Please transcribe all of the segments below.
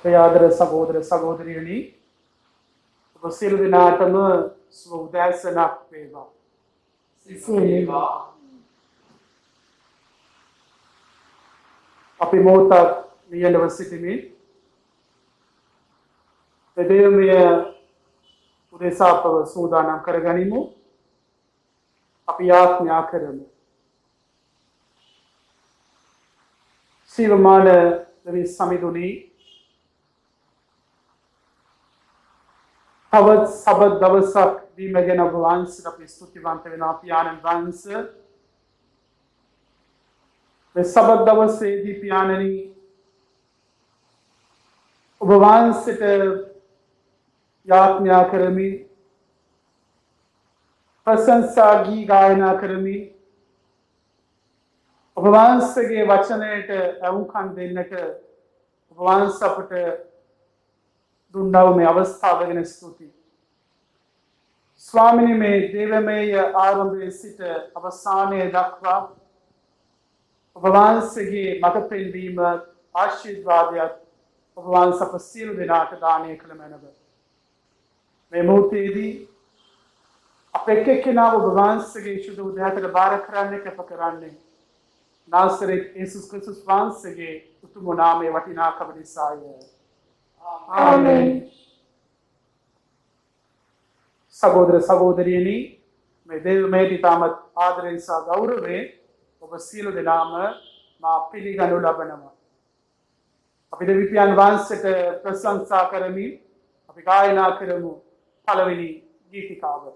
ප්‍රයාදර සහෝදර සහෝදරියනි ඔබ සියලු දෙනාටම සුබ උදෑසනක් වේවා. අපි මොහොතක් නියඬව සිටිමින් දෙවියන්ගේ උදෙසා අපව සූදානම් කරගනිමු. අපි යාඥා කරමු. සිවමාන දෙවි සමිඳුනි තවත් සබත් දවසක් දීම ගැන ඔබ වහන්සේට අපි ස්තුතිවන්ත වෙනවා පියාණන් වහන්සේ. මේ සබත් දවසේදී පියාණනි ඔබ වහන්සේට යාඥා කරමි, ප්‍රශංසා ගී ගායනා කරමි, ඔබ වහන්සේගේ වචනයට ඇහුම්කන් දෙන්නට ඔබ වහන්සේ අපට දුන්නව මේ අවස්ථාව ගැන ස්තුතියි. ස්වාමිනී මේ දේවමය ආරම්භයේ සිට අවසානයේ දක්වා ඔබ වහන්සේගේ මඟ පෙන්වීම ආශිර්වාදයක් ඔබ වහන්සේ අප සියලු දෙනාට දානය කළ මැනව. මේ මොහොතේදී අප එක් එක්කෙනාව ඔබ වහන්සේගේ ශුද්ධ උදෑසන බාර කරන්නේ කැප කරන්නේ නාසරෙත් යේසුස් ක්‍රිස්තුස් වහන්සේගේ උතුම් නාමයේ වටිනාකම නිසාය. ආමෙන්. සහෝදර සහෝදරියනි මේ දේවමයට ඉතාමත් ආදරයෙන් සහ ගෞරවයෙන් ඔබ සියලු දෙනාම මා පිළිගනු ලබනවා. අපි දෙවියන් වහන්සේට ප්‍රශංසා කරමින් අපි ගායනා කරමු පළවෙනි ගීතිකාව.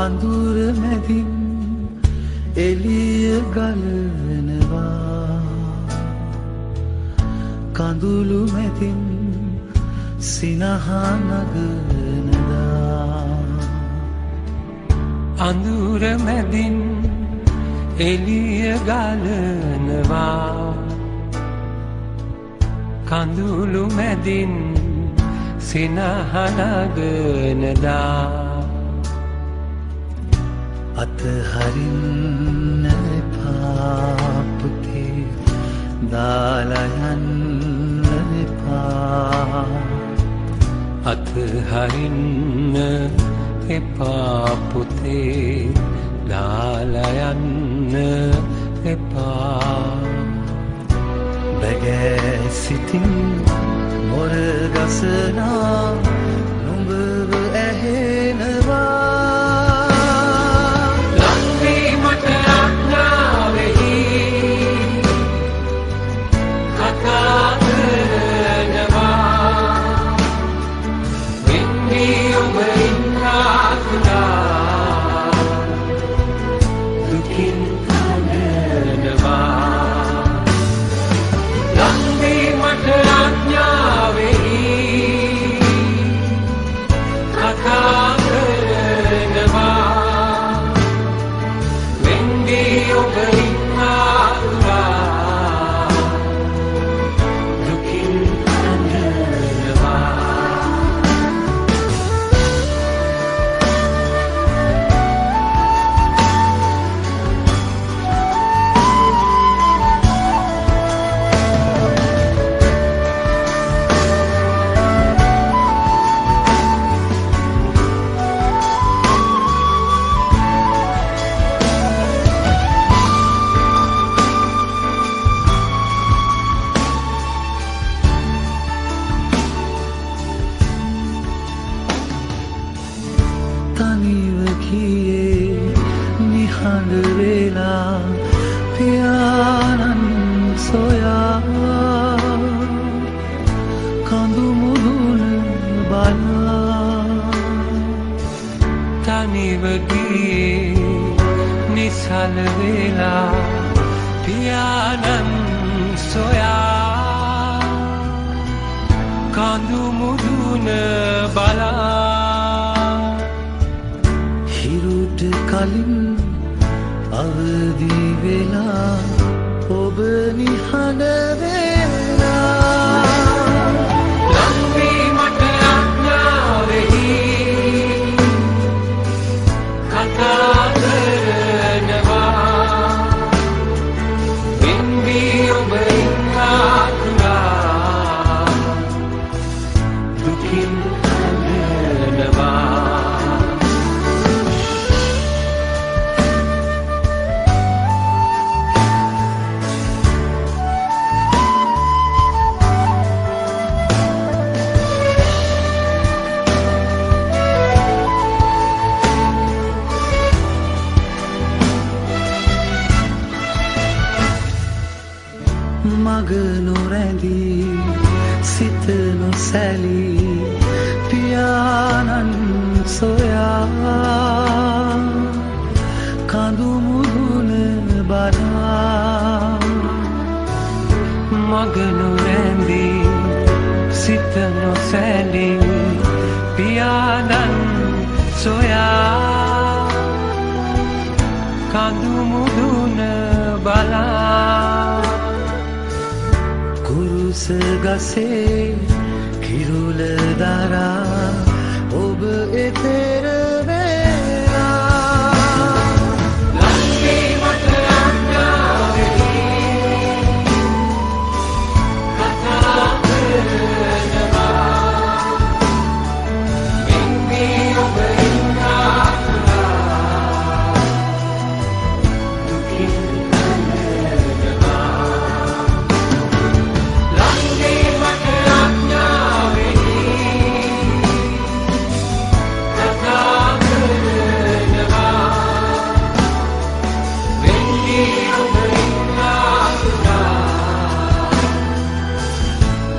අඳුර මැදින් එළිය ගලනවා, කඳුළු මැදින් සිනහා නගනදා. අඳුර මැදින් එළිය ගලනවා, කඳුළු මැදින් සිනහා නගනදා. අතහරින්න එපා පුතේ, දාලා යන්න එපා. අතහරින්න එපා පුතේ, දාලා යන්න එපා. බැගෑ සිටින් මොර ගසනා නුඹව ඇහෙනවා. නිසල වෙලා පියාණන් සොයා කඳු මුදුන බලා හිරුට කලින් අවදි වෙලා ඔබ නිහඬ වෙලා ලංවීමට අඥාවෙහි කතා කරනවා වෙන්වී ඔබ ඉන්නාතුරා දුකින් හඬනවා මග නොරැඳී සිත නොසැලී පියාණන් සොයා කඳු මුදුන බලා මග නොරැඳී සිත නොසැලී පියාණන් සොයා කඳු මුදුන බලා කුරුස ගසේ කිරුල දරා ඔබ එතෙර වෙලා ලංවීමට අඥාවෙහි කතා කරනවා වෙන්වී ඔබ ඉන්නාතුරා දුකින් හඬනවා ලංවීමට අඥාවෙහි කතා කරනවා වෙන්වී ඔබ ඉන්නාතුරා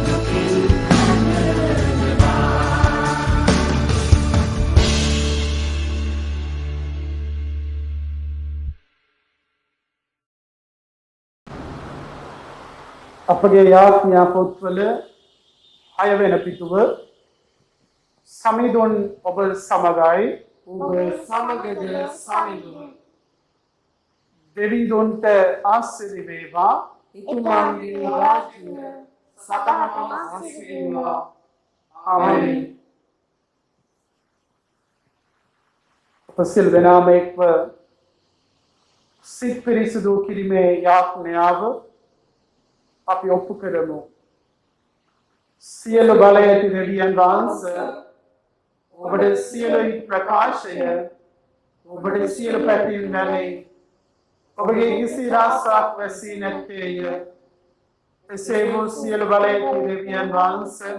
දුකින් හඬනවා අපගේ යාඥා පොත්වල 6 වෙන පිටුව සමිඳුන් ඔබ සමගයි ඔබ සමගද සමිඳුන් දෙවිඳුන්ට ආශිර්වාද වේවා එතුමන්ගේ රාජ්‍ය සදාටම ආශිර්වාද ආමේන් අප සිල් දෙනාම එක්ව සිත් පිරිසිදු කිරීමේ යාඥාව අපි ඔප්පු කරමු සියලු බලය ඇති දෙවියන් වහන්සේ ඔබට සියලු ප්‍රකාශය ඔබට සියලු පැතින් නැමේ ඔබගේ කිසි රාසක් වැසී නැත්තේය එසේ වූ සියලු බලය ඇති දෙවියන් වහන්සේ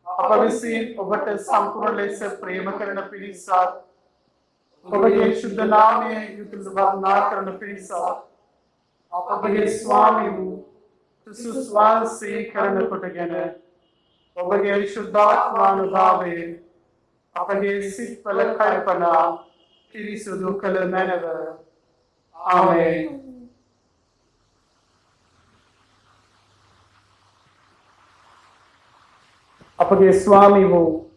අප විසින් ඔබට සම්පූර්ණ ලෙස ප්‍රේම කරන පිරිසත් ඔබගේ ශුද්ධ නාමයේ යුතුය වර්ණනා කරන පිරිසත් අපගේ ස්වාමී වූ සුස්වාසී කරන කොටගෙන ඔබගේ ශුද්ධාත්මානුභාවයෙන් අපගේ සිත්වල කල්පනා පිරිසුදු කළ මැනව ආමේන් අපගේ ස්වාමී වූ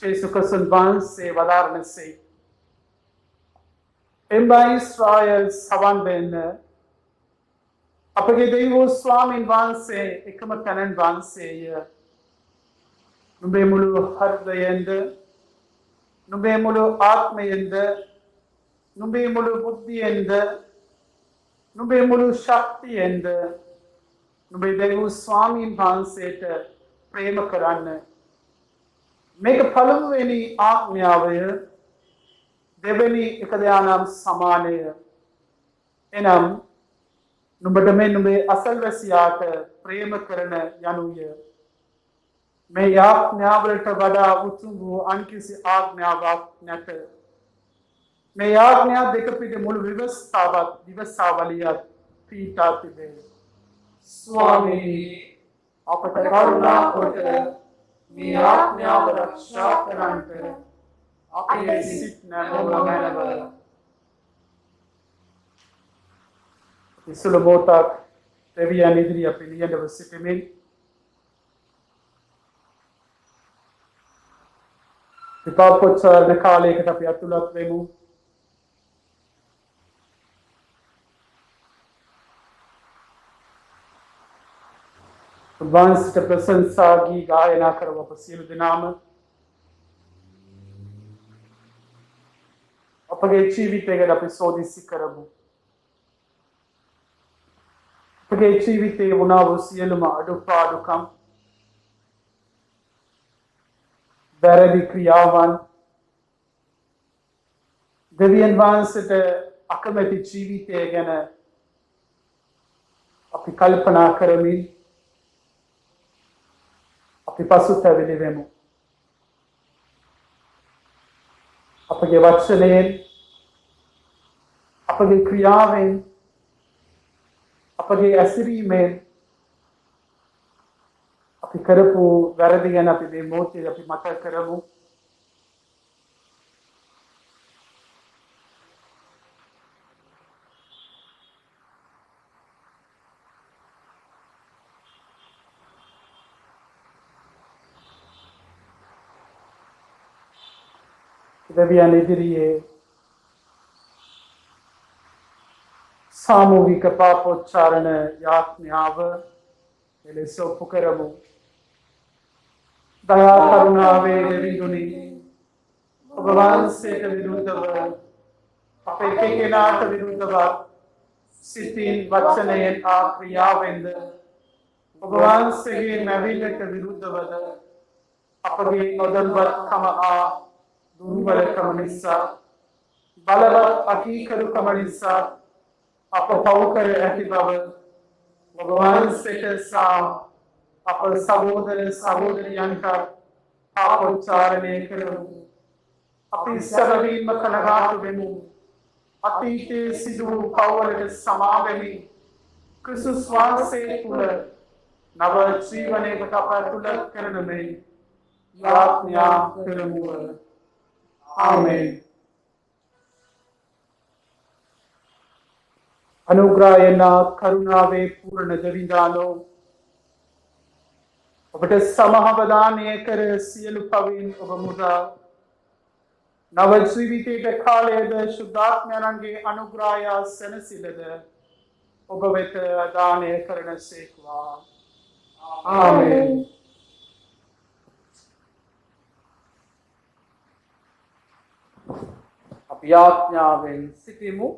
ජේසු ක්‍රිස්තුන් වහන්සේ වදාරනසේ එම්බා ඊශ්‍රායල් සවන් දෙන්න අපගේ දෙවියෝ ස්වාමීන් වහන්සේ එකම තැනන් වහන්සේය නුඹේ මුළු හෘදයෙන්ද නුඹේ මුළු ආත්මයෙන්ද නුඹේ මුළු බුද්ධියෙන්ද නුඹේ මුළු ශක්තියෙන්ද නුඹේ දෙවියෝ ස්වාමීන් වහන්සේට ප්‍රේම කරන්න මේක පළමුවෙනි ආඥාවය දෙවෙනි එක ධානම් සමානය එනම් නුඹට මේ නුඹේ අසල්වැසියාට ප්‍රේම කරන යනුය මේ ආඥාවලට වඩා උතුම් වූ අන් කිසි ආඥාවක් නැත මේ ආඥා දෙක පිට මුළු විවස්ථාවත් දිවසාවලියත් පීඨා තිබේ ස්වාමී අපට කරුණා කොට මේ ආඥාව ආරක්ෂා කරන්නට අපේ සිත් නැරඹව ඉසුල බෝතක් දෙවියන් ඉදිරිය පිළියඳව සිටමින් විපාකෝත්සාරණ කාලයකට අපි අතුලත් වෙමු. වංශිත ප්‍රශංසා ගී ගායනා කරව අප සියලු දෙනාම අපගේ ජීවිතයකට අපි සෝදිසි කරමු. අපගේ ජීවිතයේ වුණා වූ සියලුම අඩුපාඩුකම් වැරදි ක්‍රියාවන් දෙවියන් වහන්සේට අකමැති ජීවිතය ගැන අපි කල්පනා කරමින් අපි පසුතැවිලි වෙමු. අපගේ වචනයෙන් අපගේ ක්‍රියාවෙන් අපගේ ඇසිරීමෙන් අපි කරපු වැරදි ගැන අපි මේ මොහොතේ අපි මතක් කරමු. දෙවියන් ඉදිරියේ සාමූහික පාපෝච්චාරණ යාඥාව එලෙස ඔප්පු කරමු. දයා කරුණාවේ දෙවිඳුනි ඔබ වහන්සේට විරුද්ධව අපේ කෙනාට විරුද්ධව සිතින් වචනයෙන් ආ ක්‍රියාවෙන්ද ඔබ වහන්සේගේ මැවිල්ලට විරුද්ධවද අපගේ නොදන්වත්කම ආ දුර්වලකම නිසා බලවත් අකීකරුකම නිසා අප පව් කර ඇති බව ඔබ වහන්සේට සා අප සහෝදර සහෝදරියන්ට පාපෝච්චාරණය කරමු. අපි සැබවින්ම කනගාටු වෙමු. අතීතයේ සිදු වූ පව්වලට සමා වෙමි. ක්‍රිස්තුස් වහන්සේ තුළ නව ජීවනයකට අප ඇතුළත් කරන මේ යාඥා කරමු. ආමේන්. අනුග්‍රහයෙන් කරුණාවේ පූර්ණ දෙවිඳානෝ ඔබට සමහවදානය කර සියලු පවින් ඔබ මුදා නව ජීවිතයට කාලයේද ශුද්ධාත්මයන්ගේ අනුග්‍රහය සැනසෙලද ඔබ වෙත දානය කරන සේක්වා. ආමේන්. අපි යාඥාවෙන් සිටිමු.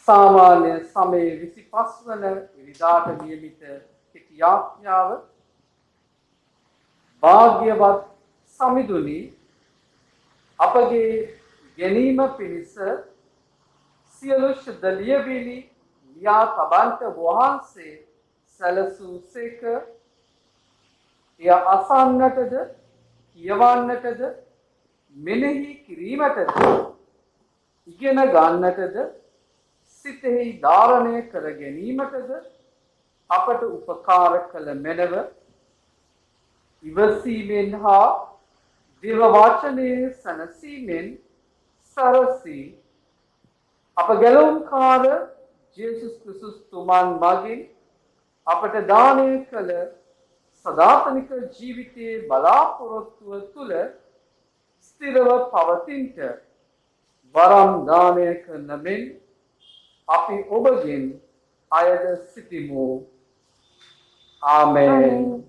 සාමාන්‍ය සමයේ 25 වන ඉරිදාට නියමිත කෙටි යාඥාව භාග්‍යවත් සමිඳුනි අපගේ ගැනීම පිණිස සියලු ශුද්ධ ලියවිලි ලියා තබන්ට වහන්සේ සැලසූ සේක. එය අසන්නටද කියවන්නටද මෙනෙහි කිරීමටද ඉගෙන ගන්නටද සිතෙහි ධාරණය කර ගැනීමටද අපට උපකාර කළ මැනව ඉවසීමෙන් හා දිව වචනයේ සැනසීමෙන් සරසී අප ගැලවුම්කාර ජේසුස් ක්‍රිස්තුස් තුමන් මගින් අපට දානය කළ සදාතනික ජීවිතයේ බලාපොරොත්තුව තුළ ස්ථිරව පවතින්ට වරම් දානය කරන මෙන් අපි ඔබගෙන් අයද සිටිමු. ආමේන්.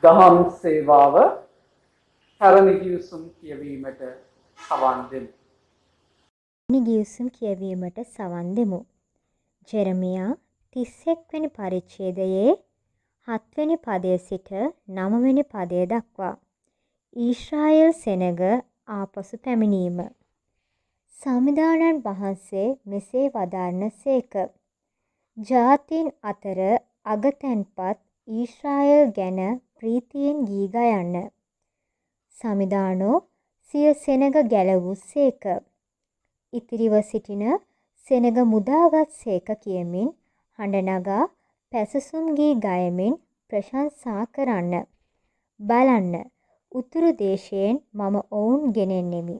දහම් සේවාව පැරණි ගිවිසුම් කියවීමට සවන් දෙමු. ගිවිසුම් කියවීමට සවන් දෙමු. ජෙරමියා 31 වෙනි පරිච්ඡේදයේ 7 වෙනි පදයේ සිට 9 වෙනි පදය දක්වා ඊශ්‍රායෙල් සෙනග ආපසු පැමිණීම. සමිඳානන් වහන්සේ මෙසේ වදාරන සේක. ජාතීන් අතර අගතැන්පත් ඊශ්‍රායෙල් ගැන ප්‍රීතියෙන් ගී ගයන්න. සමිඳානෝ සිය සෙනග ගැලවූ සේක. ඉතිරිව සිටින සෙනග මුදාගත් සේක කියමින් හඬ නගා පැසසුම් ගී ගයමින් ප්‍රශංසා කරන්න. බලන්න උතුරු දේශයෙන් මම ඔවුන් ගෙනෙන්නෙමි.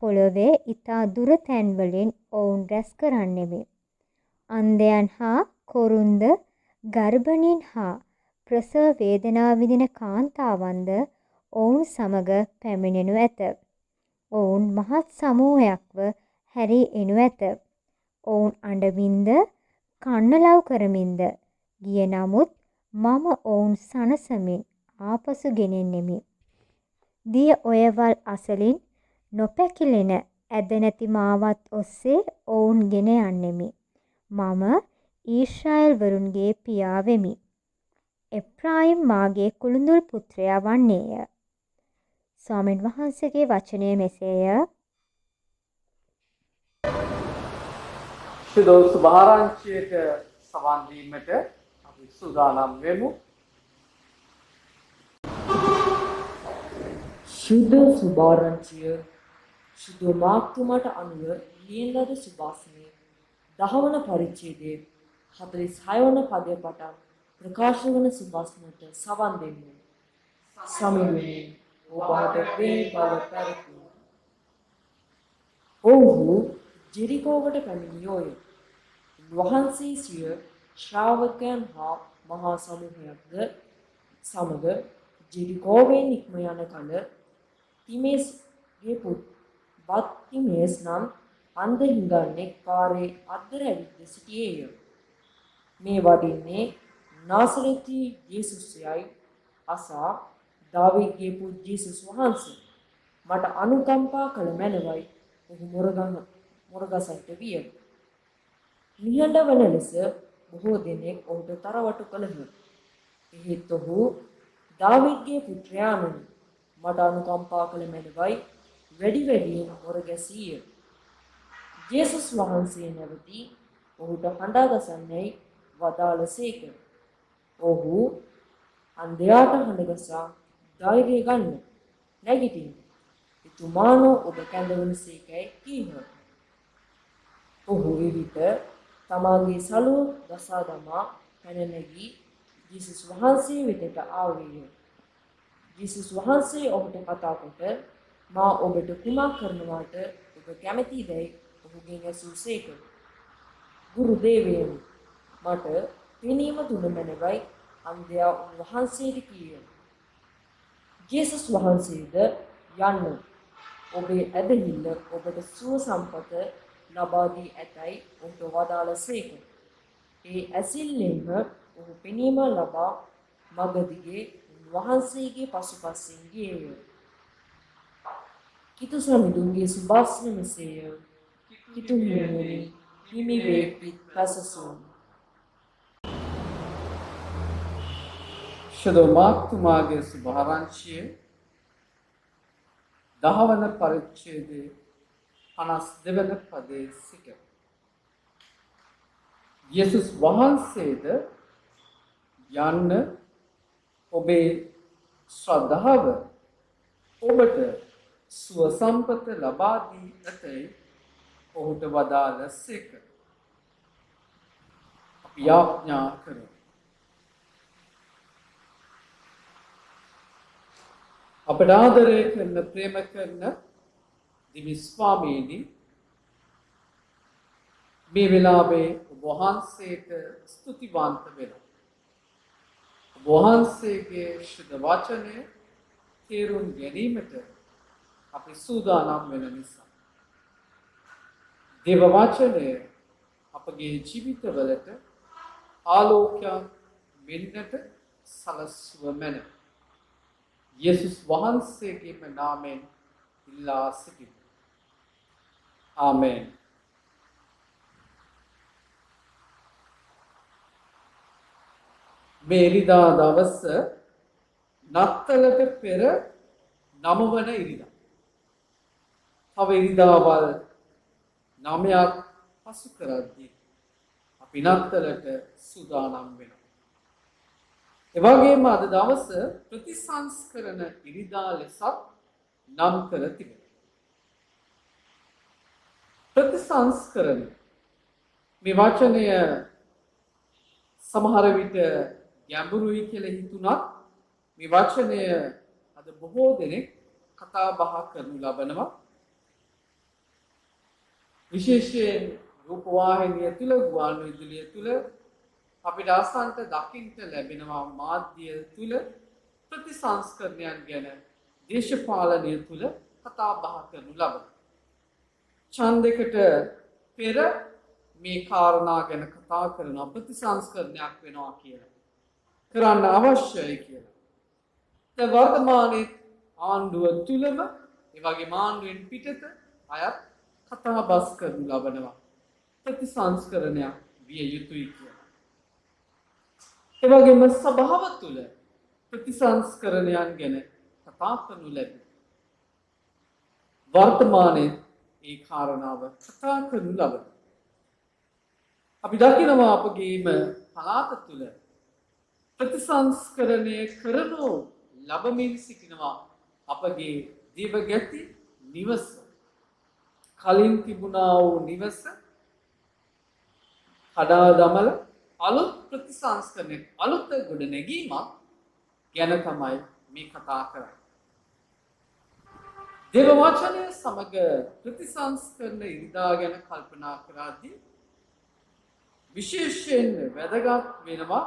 පොළොවේ ඊතා දුර තැන්වලින් ඔවුන් රැස් කරන්නෙමි. අන්ධයන් හා කොරුන්ද ගර්භණීන් හා ප්‍රසව වේදනා විඳින කාන්තාවන්ද ඔවුන් සමග පැමිණෙනු ඇත. ඔවුන් මහත් සමූහයක්ව හැරී එනු ඇත. ඔවුන් අඬමින්ද කන්නලව් කරමින්ද ගිය නමුත් මම ඔවුන් සනසමින් ආපසු ගෙනෙන්නෙමි. දිය ඔයවල් අසලින් නොපැකිලෙන ඇද නැති මාවත් ඔස්සේ ඔවුන් ගෙන යන්නෙමි. මම ඊශ්‍රායෙල් වරුන්ගේ පියා වෙමි. එෆ්‍රායිම් මාගේ කුළුඳුල් පුත්‍රයා වන්නේය. ස්වාමීන් වහන්සේගේ වචනය මෙසේය. ශුද්ධ සුභාරංචියට සවන් දීමට අපි සූදානම් වෙමු. ශුද්ධ සුභාරංචිය ශුද්ධ මාක්තුමාට අනුව ලියන ලද සුභාසනයේ 10 වන පරිච්ඡේදයේ 46 වන පදය පටන් ප්‍රකාශ වන සුභාසනයට සවන් දෙන්නේ. සමිඳුනි ඔබට වේ බව පැවතුණු. ඔව්හු ජෙරිකෝවට පැමිණියෝය. වහන්සේ සිය ශ්‍රාවකයන් හා මහා සමූහයක්ද සමග ජෙරිකෝවෙන් නික්ම යන කල තිමේස්ගේ පුත් බත්තිමේස් නම් අන්ධ හිඟන්නෙක් පාරේ අද්දර ඇවිත් සිටියේය. මේ වඩින්නේ නාසරෙති යේසුස්යයි අසා දාවීදගේ පුත් ජේසුස් වහන්සේ. මට අනුකම්පා කළ මැනවයි ඔහු මොරගසට විය. නිහඬ වන ලෙස බොහෝ දෙනෙක් ඔහුට තරවටු කළහ. එහෙත් ඔහු දාවීදගේ පුත්‍රයාණනි මට අනුකම්පා කළ මැනවයි වැඩි වැඩියෙන් මොරගැසීය. ජේසුස් වහන්සේ නැවතී ඔහුට හඬා ගසන්නයි වදාළසේක. ඔහු අන්ධයාට හඬගසා ධෛර්යය ගන්න නැගිටින්න. එතුමානෝ ඔබ කැඳවනසේකයි කීහ. ඔහු එවිට තමාගේ සලුව ගසා දමා පැන නැගී ජේසුස් වහන්සේ වෙතට ආවේය. ජේසුස් වහන්සේ ඔහුට කතා කොට මා ඔබට කුමක් කරනවාට ඔබ කැමැතිදැයි ඔහුගෙන් ඇසූසේක. ගුරු දේවයනි මට පෙනීම දුන මැනවයි අන්ධයා උන්වහන්සේට කීය. ජේසුස් වහන්සේද යන්න ඔබේ ඇදහිල්ල ඔබට සුව සම්පත ලබා දී ඇතැයි ඔහුට වදාළසේක. ඒ ඇසිල්ලෙන්ම ඔහු පෙනීම ලබා මග දිගේ උන්වහන්සේගේ පසුපසින් ගියේය. කිතු සමිඳුන්ගේ සුභාසන මෙසේය. කිතු හිමියනි හිමි වේ පිත් පැසසුන්. ශුද්ධ මාක්තුමාගේ සුභාරංචිය 10 වන පරිච්ඡේදයේ 52 වන පදයේ සිට යේසුස් වහන්සේද යන්න ඔබේ ශ්‍රද්ධාව ඔබට සුව සම්පත ලබා දී ඇතැයි ඔහුට වදාළසේක. අපි යාඥා කරමු. අපට ආදරය කරන ප්‍රේම කරන දිවි ස්වාමීනි මේ වෙලාවේ ඔබ වහන්සේට ස්තුතිවන්ත වෙනවා. ඔබ වහන්සේගේ ශුද්ධ වචනය තේරුම් ගැනීමට අපි සූදානම් වෙන නිසා. දේව වචනය අපගේ ජීවිතවලට ආලෝකයක් වෙන්නට සලස්ව මැන. යේසුස් වහන්සේගේම නාමයෙන් ඉල්ලා සිටිමි. ආමේන්. මේ ඉරිදා දවස නත්තලට පෙර 9 වන ඉරිදා. තව ඉරිදාවල් 9ක් පසු කරද්දී අපි නත්තලට සූදානම් වෙනවා. එවැගේම අද දවස ප්‍රතිසංස්කරණ ඉරිදා ලෙසත් නම් කර තිබෙනවා. ප්‍රතිසංස්කරණ මේ වචනය සමහර විට ගැඹුරුයි කියලා හිතුණත් මේ වචනය අද බොහෝ දෙනෙක් කතා බහ කරනු ලබනවා. විශේෂයෙන් රූපවාහිනිය තුල ගුවන් විදුලිය තුල අපිට අසන්ට දකින්ට ලැබෙනවා මාධ්‍ය තුල ප්‍රතිසංස්කරණයන් ගැන දේශපාලනය තුල කතා බහ කරනු ලබන. ඡන්දයකට පෙර මේ කාරණා ගැන කතා කරන ප්‍රතිසංස්කරණයක් වෙනවා කියලා. කරන්න අවශ්‍යයි කියලා. දැන් වර්තමානයේ ආණ්ඩුව තුලම ඒ වගේම ආණ්ඩුවෙන් පිටත අයත් කතා බස් කරනු ලබනවා. ප්‍රතිසංස්කරණයක් විය යුතුයි කියලා. ඒ වගේම සභාව තුල ප්‍රතිසංස්කරණයන් ගැන කතා කරනු ලැබේ. වර්තමානයේ ඒ කාරණාව කතා කරනු ලබන. අපි දකිනවා අපගේම පළාත තුල ප්‍රතිසංස්කරණය කරනු ලබමින් සිටිනවා අපගේ දේවගැති නිවස. කලින් තිබුණා වූ නිවස කඩා දමල අලුත් ප්‍රතිසංස්කරණය අලුත් ගොඩ නැගීමක් ගැන තමයි මේ කතා කරන්නේ. දේව වචනය සමග ප්‍රතිසංස්කරණ ඉරිදා ගැන කල්පනා කරද්දී විශේෂයෙන් වැදගත් වෙනවා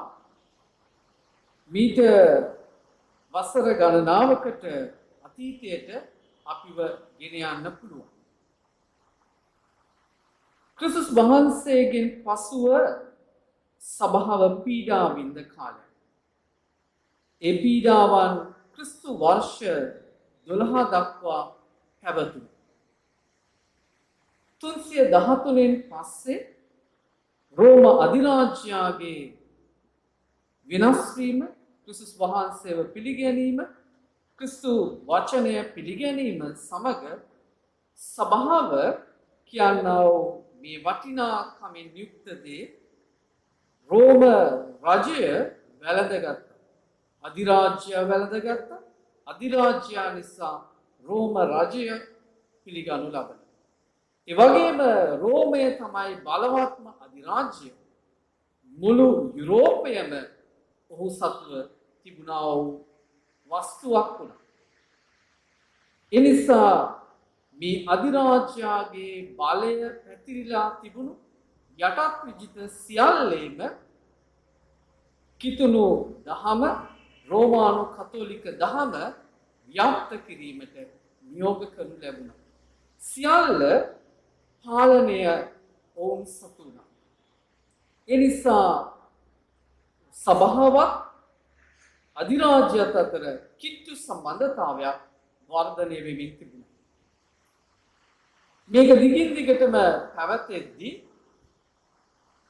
මීට වසර ගණනාවකට අතීතයට අපිව ගෙන යන්න පුළුවන්. ක්‍රිස්තුස් වහන්සේගෙන් පසුව සභාව පීඩා විඳ කාලය. ඒ පීඩාවන් ක්‍රිස්තු වර්ෂ 12 දක්වා පැවතුණා. 313න් පස්සේ රෝම අධිරාජ්‍යයේ වෙනස් වීම, ක්‍රිස්තුස් වහන්සේව පිළිගැනීම, ක්‍රිස්තු වචනය පිළිගැනීම සමග සභාව කියනා වූ මේ වටිනාකමින් යුක්ත දේ රෝම රජය වැළඳගත්තා. අධිරාජ්‍ය වැළඳගත්තා. අධිරාජ්‍ය නිසා රෝම රජය පිළිගනු ලබන. ඒ වගේම රෝමය තමයි බලවත්ම අධිරාජ්‍ය. මුළු යුරෝපයම ඔහු සතුව තිබුණා වූ වස්තුවක් වුණා. ඒ නිසා මේ අධිරාජ්‍යයේ බලය පැතිරිලා තිබුණු යටත් විජිත සියල්ලේම කිතුණු දහම රෝමානු කතෝලික දහම ව්‍යාප්ත කිරීමට නියෝග කරනු ලැබුණා. සියල්ල පාලනය ඔවුන් සතු වුණා. ඒ නිසා සභාවත් අධිරාජ්‍යත් අතර කිට්ටු සම්බන්ධතාවයක් වර්ධනය වෙමින් තිබුණා. මේක දිගින් දිගටම පැවතෙද්දී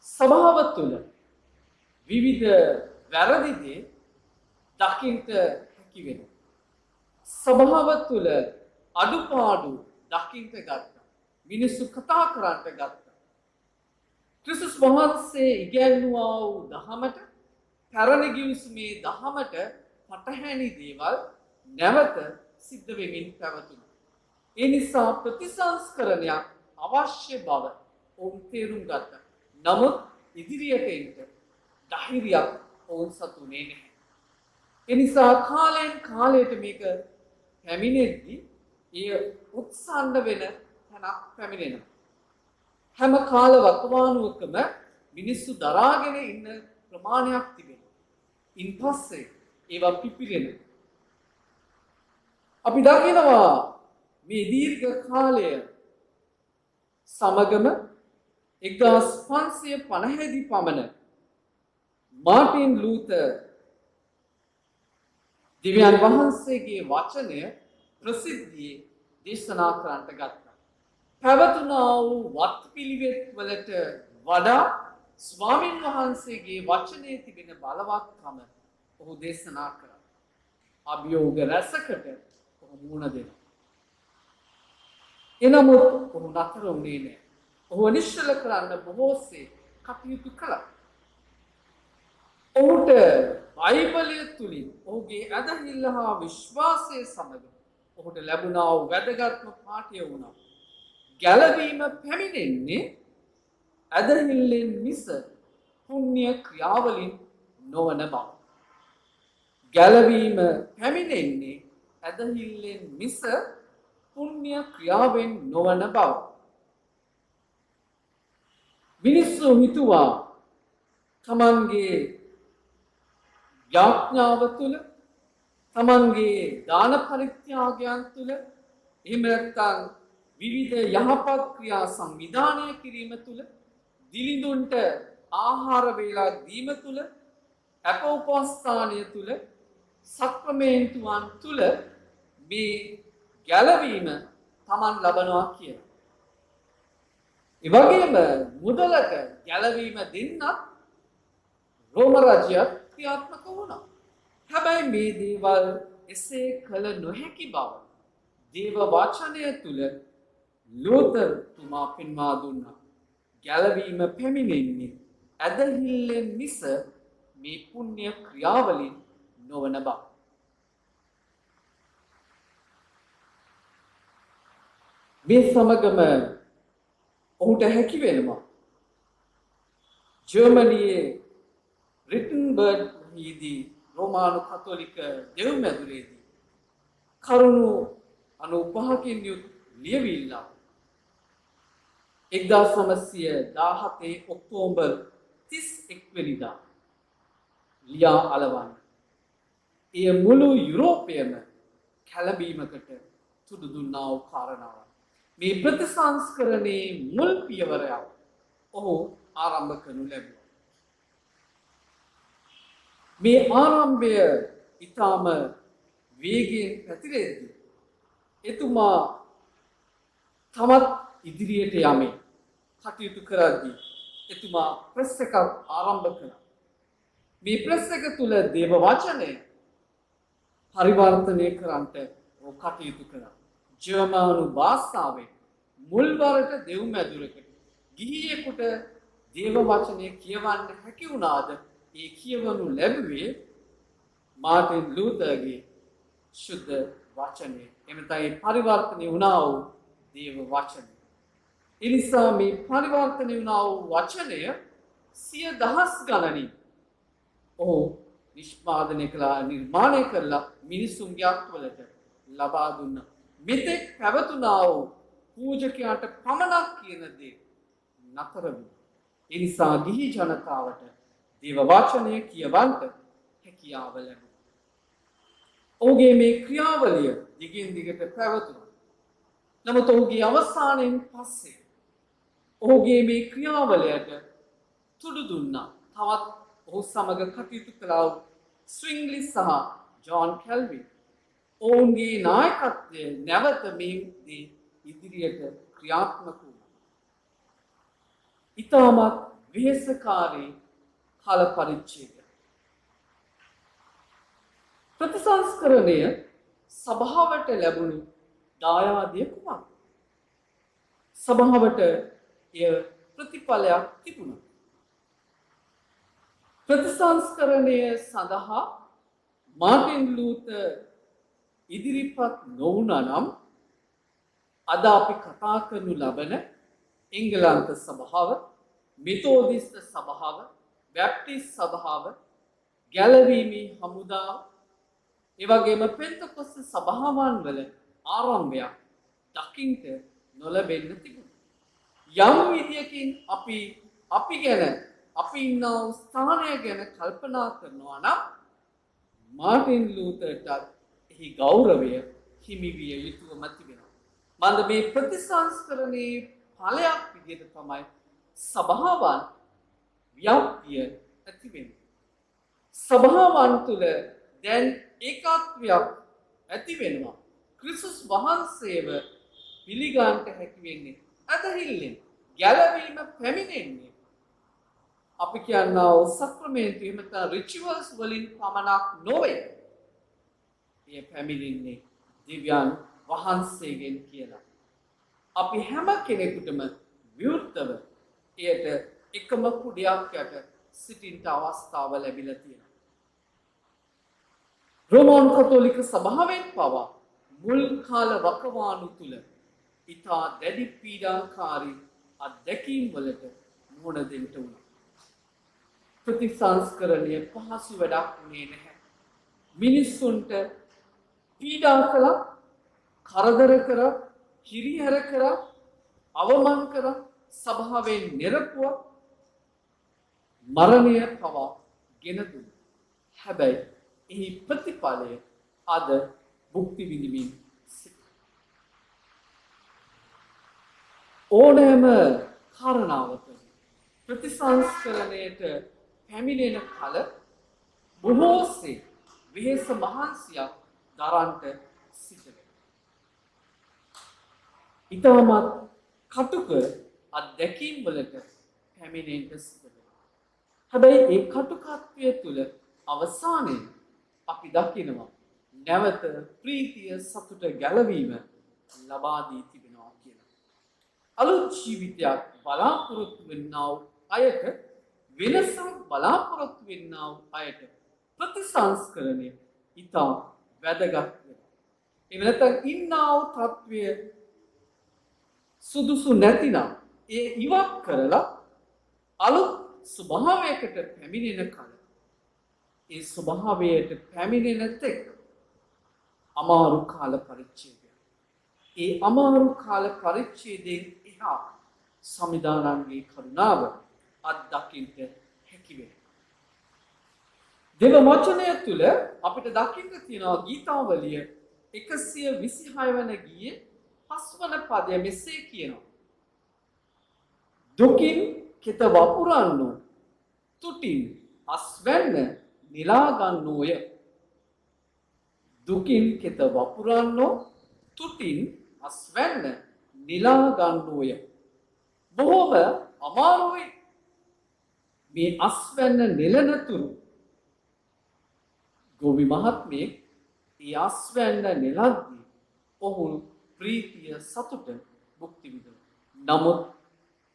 සභාව තුළ විවිධ වැරදි දේ දකින්ට හැකි වෙනවා. සභාව තුළ අඩුපාඩු දකින්ට ගත්තා. මිනිස්සු කතා කරන්නට ගත්තා. ක්‍රිස්තුස් වහන්සේ ඉගැන්වුවා වූ දහමට, පැරණි ගිවිසුමේ දහමට පටහැනි දේවල් නැවත සිද්ධ වෙමින් පැවතුණා. ඒ නිසා ප්‍රතිසංස්කරණයක් අවශ්‍ය බව ඔවුන් තේරුම් ගත්තා. නමුත් ඉදිරියට එන්න ධෛර්යයක් ඔවුන් සතුනේ නැහැ. ඒ නිසා කාලයෙන් කාලයට මේක පැමිණෙද්දී ඒ උත්සන්න වෙන තැනක් පැමිණෙනවා. හැම කාල වකවානුවකම මිනිස්සු දරාගෙන ඉන්න ප්‍රමාණයක් තිබෙනවා. ඉන්පස්සේ ඒවා පිපිරෙනවා. අපි දකිනවා මේ දීර්ඝ කාලය සමගම 1550 දී පමණ මාටින් ලූතර් දිව්‍යන් වහන්සේගේ වචනය ප්‍රසිද්ධියේ දේශනා කරන්නට ගත්තා. පැවතුනා වූ වත්පිළිවෙත් වලට වඩා ස්වාමින් වහන්සේගේ වචනයේ තිබෙන බලවත්කම ඔහු දේශනා කළා. අභියෝග රැසකට ඔහු මුහුණ දෙනවා. එනමුත් ඔහු නතර වුණේ නැහැ. ඔහු නිශ්චල කරන්න බොහෝසේ කටයුතු කළා. ඔහුට බයිබලය තුලින් ඔහුගේ ඇදහිල්ල හා විශ්වාසය සමග ඔහුට ලැබුණා වූ වැදගත්ම පාඨය වුණා. ගැලවීම පැමිණෙන්නේ ඇදහිල්ලෙන් මිස පුණ්‍ය ක්‍රියාවලින් නොවන බව. ගැලවීම පැමිණෙන්නේ ඇදහිල්ලෙන් මිස පුණ්‍ය ක්‍රියාවෙන් නොවන බව. මිනිස්සු හිතුවා තමන්ගේ යාඥාව තුළ තමන්ගේ දාන පරිත්‍යාගයන් තුළ එහෙම නැත්නම් විවිධ යහපත් ක්‍රියා සංවිධානය කිරීම තුළ දිලිඳුන්ට ආහාර වේලා දීම තුළ අප උපස්ථානය තුළ සක්‍රමේන්තුවන් තුළ මේ ගැලවීම තමන් ලබනවා කියලා. ඒ වගේම මුදලට ගැලවීම දෙන්නත් රෝම රජයත් ක්‍රියාත්මක වුණා. හැබැයි මේ දේවල් එසේ කළ නොහැකි බව දේව වචනය තුළ ලෝතර් තුමා පෙන්වා දුන්නා. ගැලවීම පැමිණෙන්නේ ඇදහිල්ලෙන් මිස මේ පුණ්‍ය ක්‍රියාවලින් නොවන බව. මේ සමගම ඔහුට හැකි වෙනවා ජර්මනියේ රිටන්බර්ග්හිදී රෝමානු කතෝලික දෙව්මැදුරේදී කරුණු 95කින් යුත් ලියවිල්ල 1917 ඔක්තෝබර් 31 වෙනිදා ලියා අලවන්න. එය මුළු යුරෝපයම කැළඹීමකට තුඩු දුන්නා වූ කාරණාවක්. මේ ප්‍රතිසංස්කරණයේ මුල් පියවරයක් ඔහු ආරම්භ කරනු ලැබුවා. මේ ආරම්භය ඊටම වේගයෙන් පැතිරෙද්දී එතුමා තමත් ඉදිරියට යමින් කටයුතු කරද්දී එතුමා ප්‍රෙස් එකක් ආරම්භ කළා. මේ ප්‍රෙස් එක තුල දේව වචනය පරිවර්තනය කරන්නට ඔහු කටයුතු කළා. ජර්මනු භාෂාවෙන් මුල්වරට දෙව්මැදුරකට ගිහියෙකුට දේව වචනය කියවන්න හැකි වුණාද? ඒ කියවනු ලැබුවේ මාර්ටින් ලූතරගේ සුද්ධ වචනය. එමෙතයි පරිවර්තනය වුණා වූ දේව වචනය. ඒ නිසා මේ පරිවර්තනය වුණා වූ වචනය සිය දහස් ගණනින් ඔහු නිර්මාණය කළා මිනිසුන්ගේ අත්වලට ලබා දුන්නා. මෙතෙක් පැවතුනා වූ පූජකයාට පමණක් කියන දේ නතර වුණා. ඒ නිසා ගිහි ජනතාවට දේව වචනය කියවන්නට හැකියාව ලැබුණා. ඔහුගේ මේ ක්‍රියාවලිය දිගින් දිගට පැවතුණා. නමුත් ඔහුගේ අවසානයෙන් පස්සේ ඔහුගේ මේ ක්‍රියාවලියට තුඩු දුන්නා. තවත් ඔහු සමග කටයුතු කළා වූ ස්විංග්ලි සහ ජෝන් කැල්වින්. ඔවුන්ගේ නායකත්වය නැවත මේ ඉදිරියට ක්‍රියාත්මක වුණා. ඉතාමත් වෙහෙසකාරී කාල පරිච්ඡේදය. ප්‍රතිසංස්කරණය සභාවට ලැබුණු දායාදය කුමක්ද? සභාවට එය ප්‍රතිඵලයක් තිබුණා. ප්‍රතිසංස්කරණය සඳහා මාර්ටින් ලූතර් ඉදිරිපත් නොවුණා නම් අද අපි කතා කරනු ලබන එංගලන්ත සභාව, මෙතෝදිස්ත සභාව, බැප්ටිස්ට් සභාව, ගැලවීමේ හමුදාව, ඒ වගේම පෙන්තකොස්ත සභාවන් වල ආරම්භයක් දකින්ට නොලැබෙන්න තිබුණා. යම් විදියකින් අපි ගැන අපි ඉන්න ස්ථානය ගැන කල්පනා කරනවා නම් මාර්ටින් ලූතරට එහි ගෞරවය හිමි විය යුතුවම තිබෙනවා. මන්ද මේ ප්‍රතිසංස්කරණයේ ඵලයක් විදිහට තමයි සභාවන් ව්‍යාප්තිය ඇති වෙන්නේ. සභාවන් තුළ දැන් ඒකත්වයක් ඇති වෙනවා. ක්‍රිස්තුස් වහන්සේව පිළිගන්නට හැකි වෙන්නේ අදහිල්ලෙන්. ගැලවීම පැමිණෙන්නේ අපි කියනවා සක්‍රමේන්තු එහෙම නැත්නම් රිචුවල්ස් වලින් පමණක් නොවේ. එය පැමිණෙන්නේ දිව්‍යයන් වහන්සේගෙන් කියලා. අපි හැම කෙනෙකුටම විවෘතව එයට එකම කුඩයක් යට සිටින්න අවස්ථාව ලැබිලා තියෙනවා. රෝමානු කතෝලික සභාවෙන් පවා මුල් කාල වකවානු තුල ඉතා දැඩි පීඩාකාරී අත්දැකීම් වලට මුහුණ දෙන්න උනා. ප්‍රතිසංස්කරණය පහසු වැඩක් වුණේ නැහැ. මිනිස්සුන්ට පීඩා කළා, කරදර කරා, හිරිහැර කරා, අවමන් කරා, සභාවෙන් නිරපුවා, මරණය පවා ගෙන දුන්නා. හැබැයි එහි ප්‍රතිඵලය අද භුක්ති විඳිමින් සිටිනවා. ඕනෑම කාරණාවක ප්‍රතිසංස්කරණයට පැමිණෙන කල බොහෝසේ වෙහෙස මහන්සියක් දරන්ට සිද්ධ වෙනවා. ඊටමත් කටුක අත්දැකීම් වලට පැමිණෙන්න සිද්ධ වෙනවා. හැබැයි ඒ කටුකත්වය තුළ අවසානයේ අපි දකිනවා නැවත ප්‍රීතිය සතුට ගැලවීම ලබා දී තිබෙනවා කියලා. අලුත් ජීවිතයක් බලාපොරොත්තු වෙන්නා වූ අයට වෙනසක් බලාපොරොත්තු වෙන්නා වූ අයට ප්‍රතිසංස්කරණය ඉතා වැදගත් වෙනවා. එහෙම නැත්නම් ඉන්නා වූ තත්වය සුදුසු නැතිනම් ඒ ඉවත් කරලා අලුත් ස්වභාවයකට පැමිණෙන කල ඒ ස්වභාවයට පැමිණෙන තෙක් අමාරු කාල පරිච්ඡේදය. ඒ අමාරු කාල පරිච්ඡේදයෙන් එහා සමිදානන්ගේ කරුණාව අත්දකින්න හැකි වෙනවා. දේව වචනය තුළ අපිට දකින්න තියෙනවා ගීතාවලිය 126 වන ගීයේ 5 වන පදය මෙසේ කියනවා. දුකින් කෙත වපුරන්නෝ තුටින් අස්වැන්න නිලා ගන්නෝය. දුකින් කෙත වපුරන්නෝ තුටින් අස්වැන්න නිලා ගන්නෝය. බොහෝම අමාරුයි මේ අස්වැන්න නෙලනතුරු. ගෝවි මහත්මයෙක් ඒ අස්වැන්න නෙලද්දී ඔහු ප්‍රීතිය සතුට භුක්ති විඳිනවා. නමුත්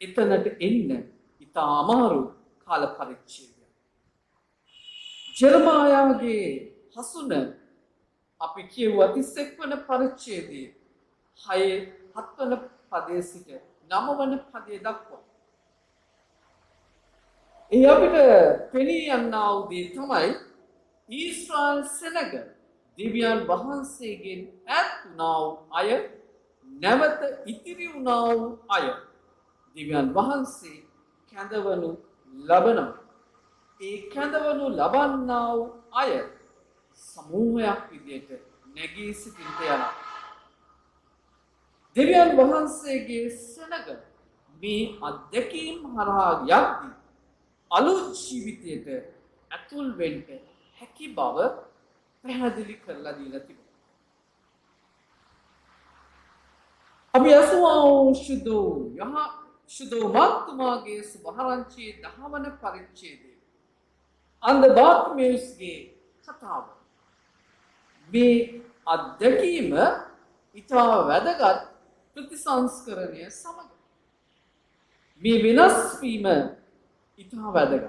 එතනට එන්න ඉතා අමාරු කාල පරිච්ඡේදයක්. ජෙරමායාගේ හසුන අපි කියුවා 31 වන පරිච්ඡේදයේ 7 වන පදයේ සිට 9 වන පදයේ දක්වා. ඒ අපිට පෙනී යන්නා වූ දේ තමයි ඊශ්‍රායල් සෙනග දෙවියන් වහන්සේගෙන් ඈත් වුණා වූ අය නැවත ඉතිරි වුණා වූ අය දෙවියන් වහන්සේ කැඳවනු ලබනවා. ඒ කැඳවනු ලබන්නා වූ අය සමූහයක් විදිහට නැගී සිටින්න යනවා. දෙවියන් වහන්සේගේ සෙනග මේ අත්දැකීම් හරහා යද්දී අලුත් ජීවිතයට ඇතුල් වෙන්න හැකි බව පැහැදිලි කරලා දීලා තිබෙනවා. අපි අසුවා ශුද්ධ මාත්තුමාගේ සුභාරංචියේ 10 වන පරිච්ඡේදයේ අන්ධ බාර්තිමේයුස්ගේ කතාව. මේ අත්දැකීම ඉතා වැදගත් ප්‍රතිසංස්කරණය සමග මේ වෙනස් වීම ඉතා වැදගත්.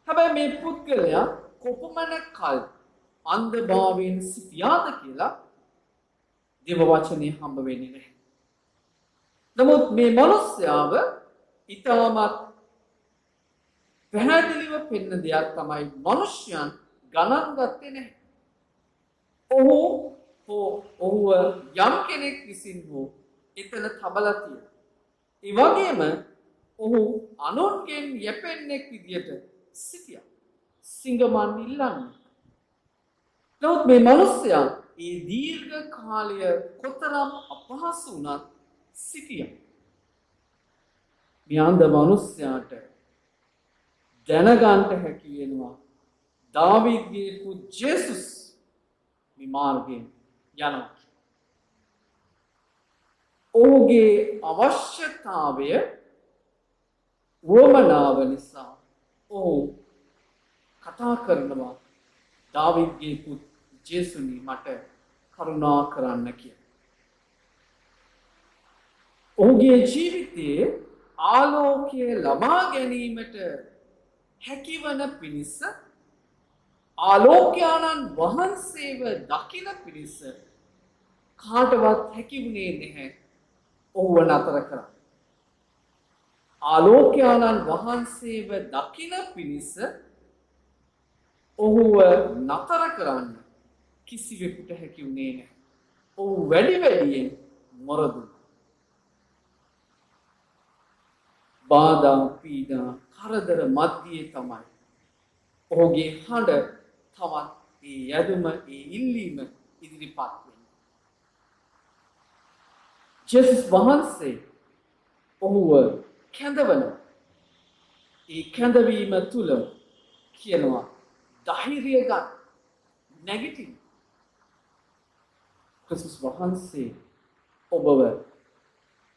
හැබැයි මේ පුද්ගලයා කොපමණ කල් අන්ධභාවයෙන් සිටියාද කියලා දේව වචනේ හම්බ වෙන්නේ නැහැ. නමුත් මේ මිනිස්යාව ඊටමත් පැහැදිලිව පෙන්න දෙයක් තමයි මිනිස්යන් ගණන් ගත්තේ නැහැ. ඔහුව යම් කෙනෙක් විසින් හෝ එතන තබලා තියෙනවා. ඒ වගේම ඔහු අනුන්ගෙන් යැපෙන්නෙක් විදියට සිටියා. සිංගමන් ඉල්ලන්නේ. නමුත් මේ මිනිස්යා ඒ දීර්ඝ කාලය කොතරම් අපහසු වුණත් සිටියා. මේ අන්ධ මිනිස්යාට දැනගන්න හැකි වෙනවා දාවීද්ගේ පුත් ජේසුස් මේ මාර්ගයෙන් යනවා. ඔහුගේ අවශ්‍යතාවය වමනාව නිසා ඔහු කතා කරනවා දාවීද්ගේ පුත් ජේසුනි මට කරුණා කරන්න කියලා. ඔහුගේ ජීවිතයේ ආලෝකය ලබා ගැනීමට හැකිවන පිණිස ආලෝකයාණන් වහන්සේව දකින පිණිස කාටවත් හැකි වුණේ නැහැ ඔහුව නතර කරන්න. ආලෝකයාණන් වහන්සේව දකින පිණිස ඔහුව නතර කරන්න කිසිවෙකුට හැකි වුණේ නැහැ. ඔහු වැඩි වැඩියෙන් මොරදුනා. බාධා පීඩා කරදර මැද්දේ තමයි ඔහුගේ හඬ තවත් ඒ යදුම ඒ ඉල්ලීම ඉදිරිපත් වෙන්නේ. ජේසුස් වහන්සේ ඔහුව කැඳවනවා. ඒ කැඳවීම තුල කියනවා ධෛර්යය ගන්න නැගිටින්න. ක්‍රිස්තුස් වහන්සේ ඔබව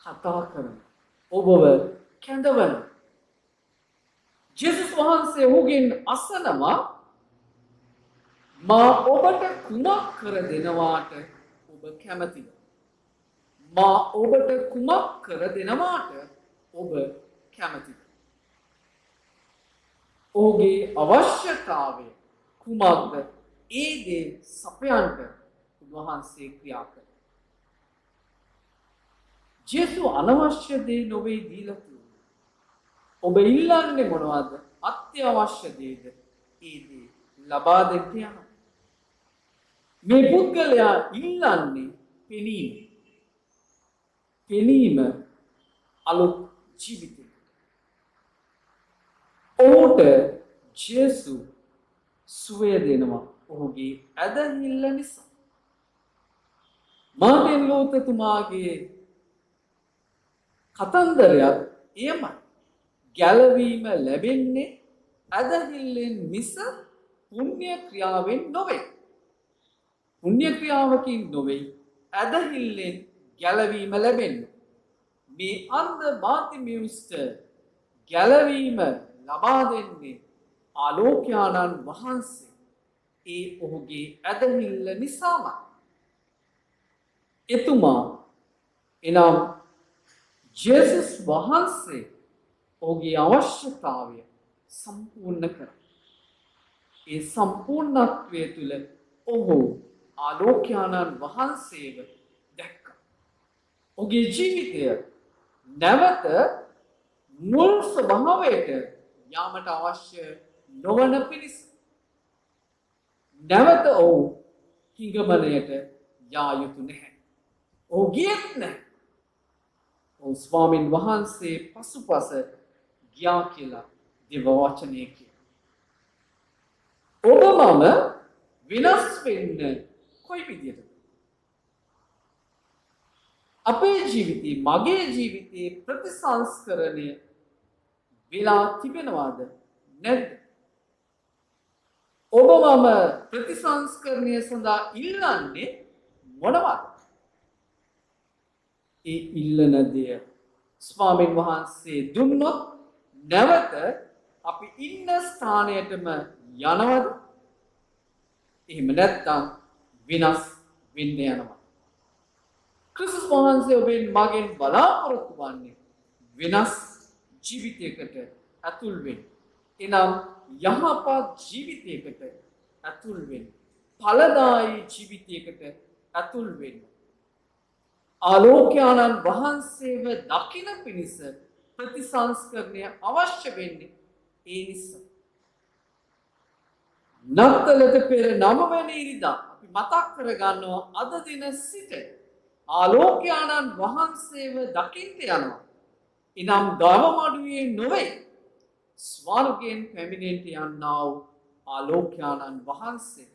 කතා කරන ඔබව කැඳවන ජේසුස් වහන්සේ ඔහුගෙන් අසනවා මා ඔබට කුමක් කර දෙනවාට ඔබ කැමතිද? මා ඔබට කුමක් කර දෙනවාට ඔබ කැමතිද? ඔහුගේ අවශ්‍යතාවය කුමක්ද? ඒ දේ සපයන්නට උන්වහන්සේ ක්‍රියා කළා. ජේසු අනවශ්‍ය දේ නොවේ දීලා තියෙන්නේ. ඔබ ඉල්ලන්නේ මොනවද? අත්‍යවශ්‍ය දේද? ඒ දේ ලබා දෙන්න යනවා. මේ පුද්ගලයා ඉල්ලන්නේ පෙනීම. පෙනීම අලුත් ජීවිතය. ඔහුට ජේසු සුවය දෙනවා ඔහුගේ ඇදහිල්ල නිසා. මාර්ටින් ලූතර් තුමාගේ කතන්දරයක් එයමයි. ගැලවීම ලැබෙන්නේ ඇදහිල්ලෙන් මිස පුණ්‍ය ක්‍රියාවෙන් නොවේ. පුණ්‍ය ක්‍රියාවකින් නොවේ ඇදහිල්ලෙන් ගැලවීම ලැබෙන්නේ. මේ අන්ධ බාතිමෙව්ස්ට ගැලවීම ලබා දෙන්නේ ආලෝකයාණන් වහන්සේ. ඒ ඔහුගේ ඇදහිල්ල නිසාමයි. එතුමා එනම් ජේසුස් වහන්සේ ඔහුගේ අවශ්‍යතාවය සම්පූර්ණ කරා. ඒ සම්පූර්ණත්වය තුළ ඔහු ආලෝකයාණන් වහන්සේව දැක්කා. ඔහුගේ ජීවිතය නැවත මුල් ස්වභාවයට යාමට අවශ්‍ය නොවන පිණිස නැවත ඔහු හිඟමනයට යා යුතු නැහැ. ඔහු ගියෙත් නැහැ. ඔහු ස්වාමින් වහන්සේ පසුපස ගියා කියලා දේව වචනය කියනවා. ඔබ මම විනාශ වෙන්න කොයි විදියටද? අපේ ජීවිතේ මගේ ජීවිතේ ප්‍රතිසංස්කරණය වෙලා තිබෙනවද නැද්ද? ඔබ මම ප්‍රතිසංස්කරණය සඳහා ඉල්ලන්නේ මොනවද? ඒ ඉල්ලන දෙය ස්වාමීන් වහන්සේ දුන්නොත් නැවත අපි ඉන්න ස්ථානයටම යනවද? එහෙම නැත්නම් විනාශ වෙන්න යනවා. ක්‍රිස්තුස් වහන්සේ ඔබෙන් මගෙන් බලාපොරොත්තු වන්නේ විනාශ ජීවිතයකට ඇතුල් වෙන්න. එනම් යහපත් ජීවිතයකට ඇතුල් වෙන්න. ඵලදායී ජීවිතයකට ඇතුල් වෙන්න. ආලෝකයාණන් වහන්සේව දකින පිණිස ප්‍රතිසංස්කරණය අවශ්‍ය වෙන්නේ ඒ නිසා. නත්තලට පෙර 9 වෙනි ඉරිදා අපි මතක් කරගන්නවා අද දින සිට ආලෝකයාණන් වහන්සේව දකින්න යනවා. එනම් ගවමඩුවේ නොවේ ස්වර්ගයෙන් පැමිණෙන්නට යන්නා වූ ආලෝකයාණන් වහන්සේ.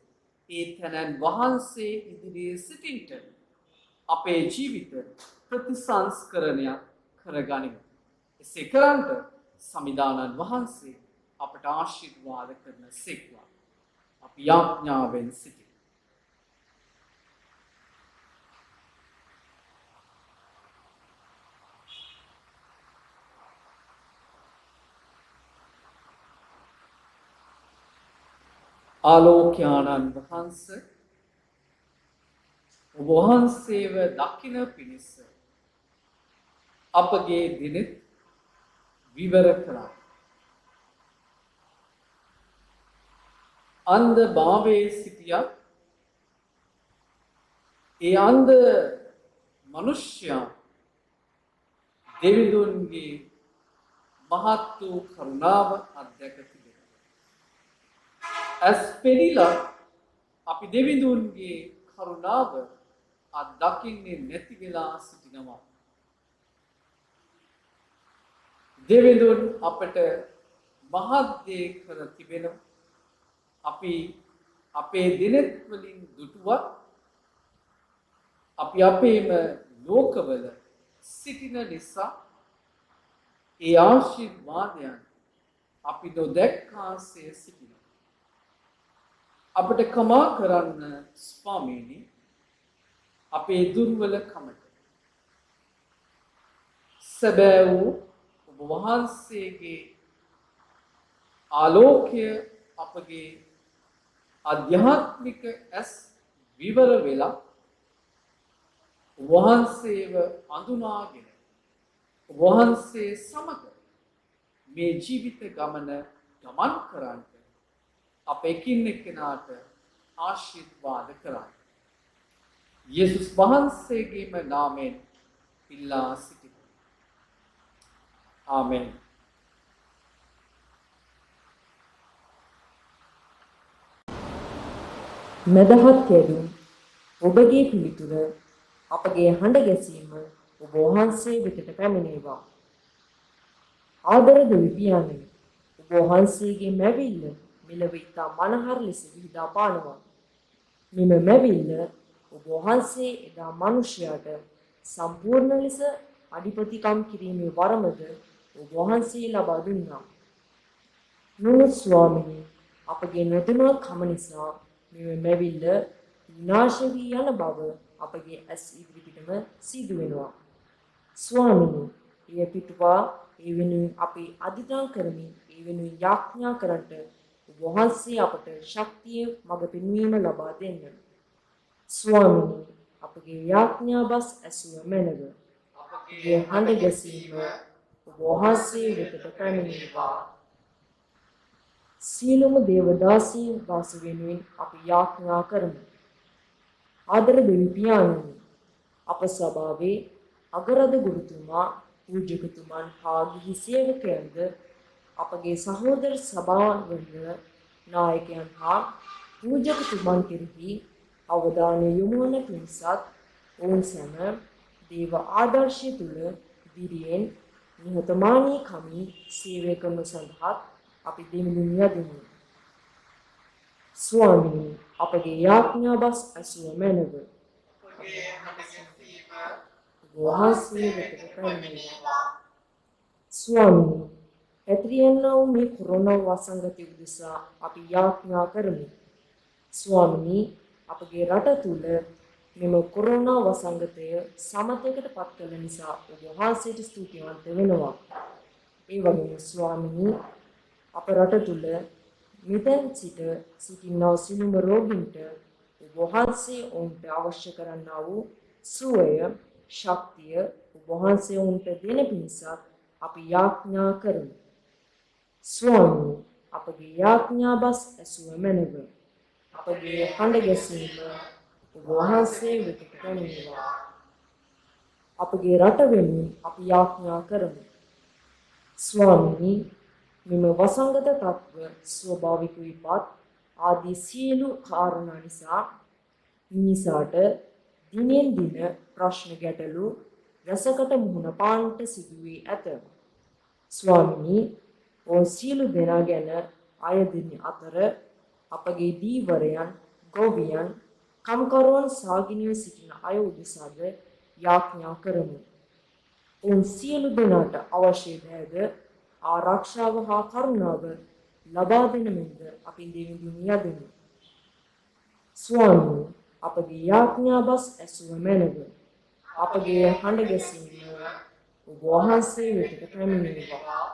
ඒ තැනන් වහන්සේ ඉදිරියේ සිටින්ට අපේ ජීවිත ප්‍රතිසංස්කරණයක් කරගනිමු. එසේ කරන්ට සමිදානන් වහන්සේ අපට ආශිර්වාද කරන සේක්වා. අපි යාඥාවෙන් සිටිමු. ආලෝකයාණන් වහන්සේ ඔබ වහන්සේව දකින පිණිස අපගේ දිනෙත් විවර කරා. අන්ධ භාවයේ සිටියා ඒ අන්ධ මනුෂ්‍යයා දෙවිඳුන්ගේ මහත් වූ කරුණාව අත්දැක තිබෙනවා. ඇස් පෙනිලා අපි දෙවිඳුන්ගේ කරුණාව අත්දකින්නේ නැති වෙලා සිටිනවා. දෙවිඳුන් අපට මහත් දේ කර තිබෙනවා. අපි අපේ දිනෙත් වලින් දුටුවත් අපි අපේම ලෝකවල සිටින නිසා ඒ ආශිර්වාදයන් අපි නොදැක්කාසේ සිටිනවා. අපට කමා කරන්න ස්වාමීනි අපේ දුර්වලකමට. සැබෑ වූ ඔබ වහන්සේගේ ආලෝකය අපගේ අධ්‍යාත්මික ඇස් විවර වෙලා වහන්සේව අඳුනාගෙන වහන්සේ සමග මේ ජීවිත ගමන ගමන් කරන්නට අප එකින් එක්කෙනාට ආශිර්වාද කරන්න. යේසුස් වහන්සේගේම නාමයෙන් ඉල්ලා සිටිමු. ආමෙන්. මදහත් යැදුම් ඔබගේ පිළිතුර අපගේ හඬ ගැසීම ඔබ වහන්සේ වෙතට පැමිණේවා. ආදර දෙවි පියාණනි, ඔබ වහන්සේගේ මැවිල්ල මෙලොව ඉතා මනහර ලෙස විහිදා පානවා. මෙම මැවිල්ල ඔබ වහන්සේ එදා මිනිසයාට සම්පූර්ණ ලෙස අධිපතිකම් කිරීමේ වරමද ඔබ වහන්සේ ලබා දුන්නා. නමුත් ස්වාමීනි, අපගේ නොදැනුවත් කම නිසා මෙම මැවිල්ල විනාශ වී යන බව අපගේ ඇස් ඉදිරිපිටම සිදු වෙනවා. ස්වාමීනි, එය පිටුවා ඒ වෙනුවෙන් අපි අධිදාන කරමින් ඒ වෙනුවෙන් යාඥා කරන්නට ඔබ වහන්සේ අපට ශක්තිය මඟ පෙන්වීම ලබා දෙන්න. ස්වාමීනි, අපගේ යාඥා බස් ඇසුව මැනව. අපගේ හඬ ගැසීම ඔබ වහන්සේ වෙතට පැමිණේවා. සීලම දේවදාසීන් වාස වෙනුවෙන් අපි යාඥා කරමු. ආදර දෙවි පියාණනි, අප සභාවේ අගරද ගුරුතුමා, පූජකතුමන් හා ගිහි සේවකයන්ද අපගේ සහෝදර සභාවල නායකයන් හා පූජකතුමන් කෙරෙහි අවධානය යොමු වන පිණිසත් ඔවුන් සැම දේව ආදර්ශය තුළ විරියෙන් නිහතමානී කමින් සේවය කරනු සඳහා අපි දෙමිනුම් යදෙමු. ස්වාමීනි, අපගේ යාඥා බස් ඇසුව මැනව. වහන්සේ වෙතට පැමිණේවා. ස්වාමීනි, පැතිරියන්නා වූ මේ කොරෝනා වසංගතය උදෙසා අපි යාඥා කරමු. ස්වාමීනි, අපගේ රට තුළ මෙම කොරෝනා වසංගතය සමතයකට පත් කළ නිසා ඔබ වහන්සේට ස්තුතිවන්ත වෙනවා. ඒ වගේම ස්වාමීනි, අප රට තුළ මෙතෙන් සිට සිටිනා සිළුම රෝගීන්ට ඔබ වහන්සේ ඔවුන්ට අවශ්‍ය කරන්නා වූ සුවය, ශක්තිය ඔබ වහන්සේ ඔවුන්ට දෙන පිණිස අපි යාඥා කරමු. ස්වාමීනි, අපගේ යාඥා බස් ඇසුව මැනව. අපගේ හඬ ගැසීම ඔබ වහන්සේ වෙතට පැමිණේවා. අපගේ රට වෙනුවෙන් අපි යාඥා කරමු. ස්වාමීනි, මෙම වසංගත තත්ත්ව ස්වභාවික විපත් ආදී සියලු කාරණා නිසා මිනිසාට දිනෙන් දින ප්‍රශ්න ගැටලු රසකට මුහුණ පාන්නට සිදු වී ඇත. ස්වාමීනි, ඔවුන් සියලු දෙනා ගැන අයදින අතර අපගේ දීවරයන්, ගොවියන්, කම්කරුවන් සාගිනිව සිටින අය උදෙසාද යාඥා කරමු. ඔවුන් සියලු දෙනාට අවශ්‍ය දෑද ආරක්ෂාව හා කරුණාව ලබා දෙන මෙන්ද අපි දෙවිඳුන් යදෙමු. ස්වාමීනි, අපගේ යාඥා බස් ඇසුව මැනව. අපගේ හඬ ගැසීම ඔබ වහන්සේ වෙතට පැමිණේවා.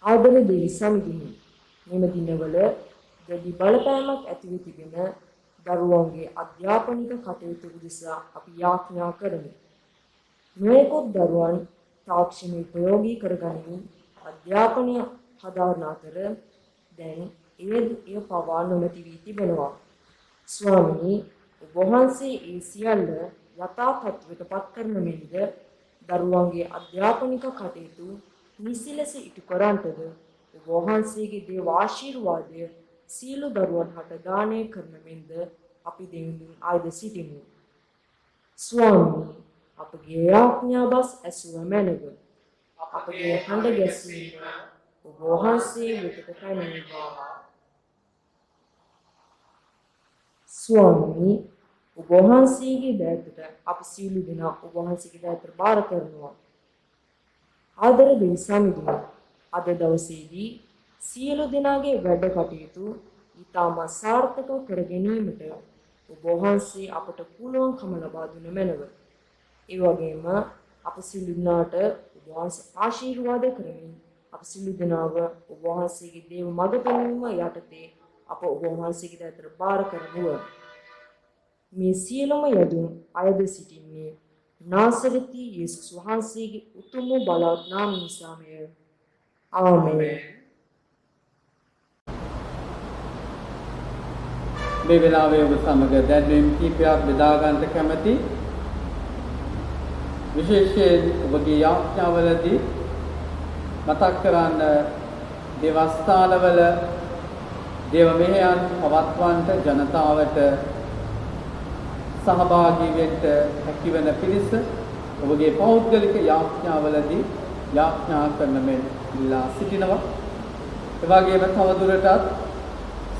ආදර දෙවි සමිඳුනි, මෙම දිනවල දැඩි බලපෑමක් ඇතිව තිබෙන දරුවන්ගේ අධ්‍යාපනික කටයුතු උදෙසා අපි යාඥා කරමු. නොයෙකුත් දරුවන් තාක්ෂණය ප්‍රයෝගී කරගනිමින් අධ්‍යාපනය හදාරන අතර දැන් එය පවා නොමැති වී තිබෙනවා. ස්වාමීනි, ඔබ වහන්සේ ඒ සියල්ල යථා තත්ත්වයට පත් කරන මෙන්ද දරුවන්ගේ අධ්‍යාපනික කටයුතු නිසි ලෙස ඉටු කරන්නටද ඔබ වහන්සේගේ දේව ආශිර්වාදය සියලු දරුවන් හට දානය කරන මෙන්ද අපි දෙවිඳුන් ආයද සිටිමු. ස්වාමීනි, අපගේ යාඥා බස් ඇසුව මැනව. අපගේ හඬ ගැසීම ඔබ ඔබ වහන්සේ වෙතට පැමිණේවා. ස්වාමී ඔබ වහන්සේගේ දෑතට අප සියලු දෙනා ඔබ වහන්සේගේ දෑතට බාර කරනවා. ආදර දෙවි සමිඳුන අද දවසේදී සියලු දෙනාගේ වැඩ කටයුතු ඉතාමත් සාර්ථකව කර ගැනීමට ඔබ වහන්සේ අපට පුළුවන්කම ලබා දුන මැනව. ඒ වගේම අප සියලු දෙනාට ඔබ වහන්සේ ආශිර්වාද කරමින් අප සියලු දෙනාව ඔබ වහන්සේගේ දේව මඟ පෙන්වීම යටතේ අප ඔබ වහන්සේගේ දෑතට බාර කරමුව. මේ සියලුම යදුම් අයද සිටින්නේ නාසරති යේසුස් වහන්සේගේ උතුම් බලවත් නාම නිසාමය. ආමේන්. මේ වෙලාවේ ඔබ සමග දැන්වීම් කීපයක් බෙදා ගන්නට කැමැති. විශේෂයෙන් ඔබගේ යාඥාවලදී මතක් කරන්න දේවස්ථානවල දේව මෙහෙයන් පවත්වන්නට ජනතාවට සහභාගී වෙන්න හැකිවන පිණිස ඔබගේ පෞද්ගලික යාඥාවලදී යාඥා කරන මෙන් ඉල්ලා සිටිනවා. ඒ වගේම තවදුරටත්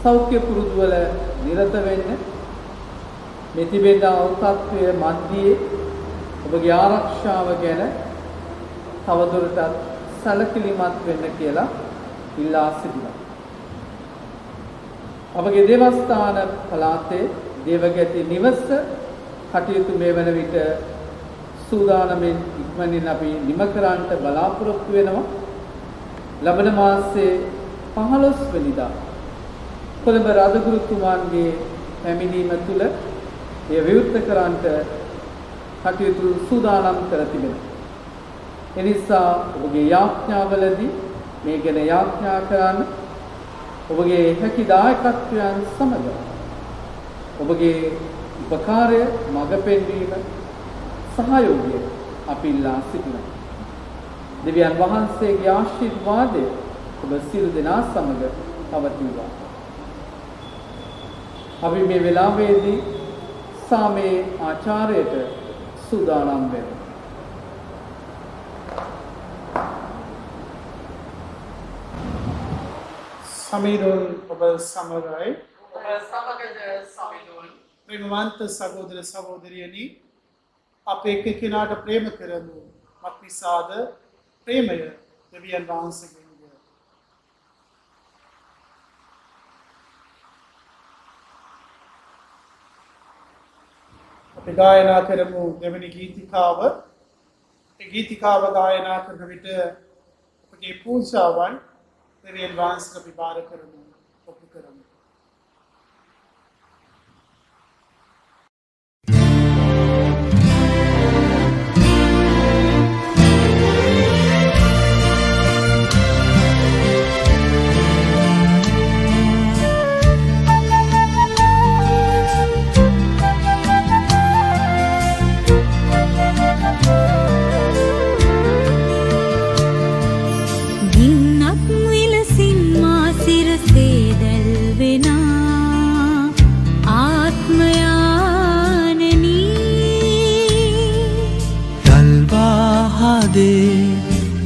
සෞඛ්‍ය පුරුදු වල නිරත වෙන්න මේ තිබෙන අවතත්වයේ මැදියේ ඔබගේ ආරක්ෂාව ගැන තවදුරටත් සැලකිලිමත් වෙන්න කියලා ඉල්ලා සිටිනවා. අපගේ දේවස්ථාන පළාතේ දේවගති නිවස කටයුතු මේ වන විට සූදානමින් ඉක්මනින් අපි නිම කරන්නට බලාපොරොත්තු වෙනවා. ලබන මාසයේ 15 වෙනිදා කොළඹ රාජගුරුතුමාන්ගේ පැමිණීම තුළ එය විවෘත කරන්නට කටයුතු සූදානම් කර තිබෙනවා. එනිසා ඔබගේ යාඥාවලදී මේ ගැන යාඥා කරන්න ඔබගේ හැකි දායකත්වයන් සමග ඔබගේ උපකාරය මඟ පෙන්වීම සහයෝගය අපි ඉල්ලා සිටිනවා. දෙවියන් වහන්සේගේ ආශිර්වාදය ඔබ සියලු දෙනා සමග පවතිවා. අපි මේ වෙලාවේදී සාමේ ආචාර්යයට සූදානම් වෙමු. සමීරුන් ඔබ සමගයි. ඔබ සමගද සමිඳුන් ප්‍රේමවන්ත සහෝදර සහෝදරියනි, අප එක්කෙනාට ප්‍රේම කරමු. මක්නිසාද ප්‍රේමය දෙවියන් වහන්සේගෙන්. අපි ගායනා කරමු දෙවැනි ගීතිකාව. ඒ ගීතිකාව ගායනා කරන විට අපගේ පූජාවන් දෙවියන් වහන්සේට අපි බාර කරමු, ඔප්පු කරමු.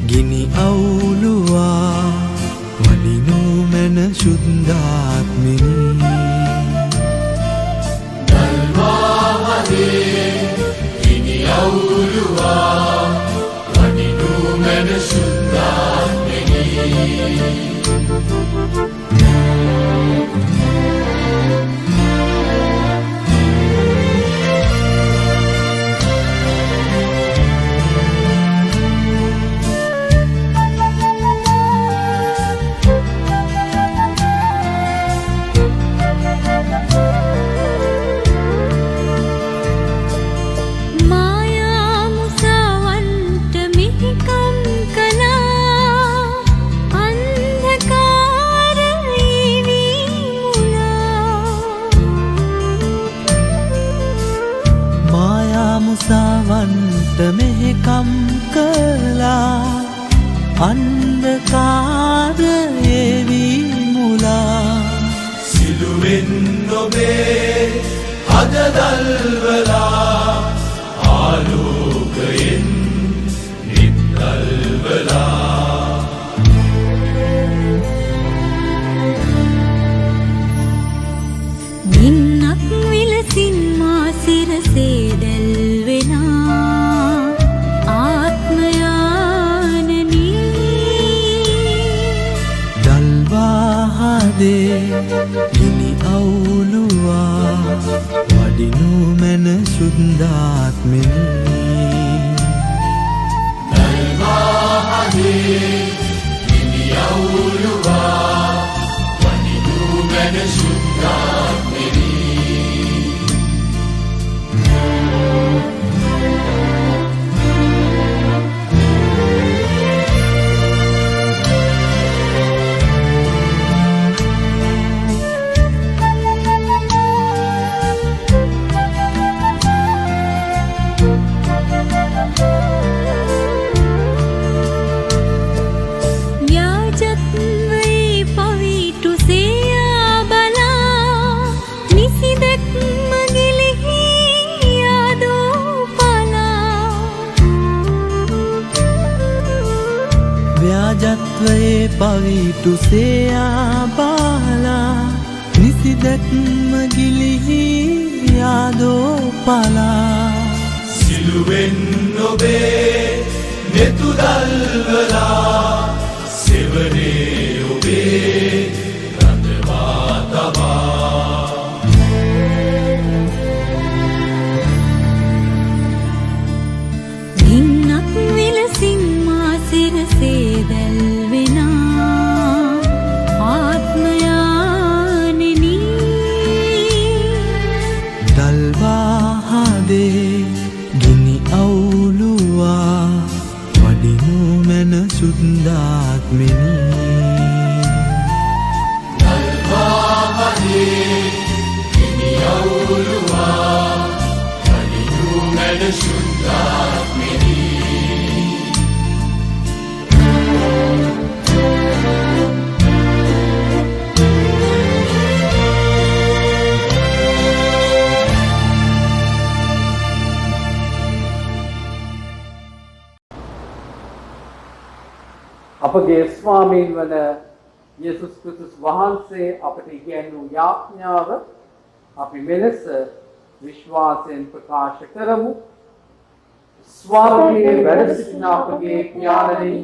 ගිනි අවුලුවා වනිනු මැන ශුද්ධාත්මිනි දල්වාහදේ ගිනි අවුලුවා වනිනු මැන ශුද්ධාත්මිනි මුසාවන්ට මෙහෙකම් කළා අන්ධකාරයේ වී මුලා සිළුවෙන් ඔබේ අද දල්වලා ආලෝකයෙන් නිත්තල්වලා හදේ ගිනි අවුලුවා වඩිනු මැන සුන්දාත්මෙනි දල්වාහදේ ගිනි අවුලුවා වඩිනු මැන සුන්දාත්මෙනි ව්‍යාජත්වයේ පවිටු සේයා බාලා නිසිදැක්ම ගිලිහි යාදෝ පලා සිළුවෙන් ඔබේ නෙතුදල්වලා සෙවනේ ඔබේ රඳවා තබා ගින්නක් විලසින් මා සිරසේ දැල්වෙනා ආත්මයානෙනි දල්වා හදේ ගිනි අවුලුවා වඩිනු මැන සුන්දාත්මෙනි දල්වාහදේ ගිනි අවුලුවා වඩිනු මැන සුන්දාත්මෙනි අපගේ ස්වාමීන් වන යේසුස් ක්‍රිස්තුස් වහන්සේ අපට ඉගැන්වූ යාඥාව අපි මෙලෙස විශ්වාසයෙන් ප්‍රකාශ කරමු. ස්වර්ගයේ වැඩ සිටින අපගේ පියාණනි,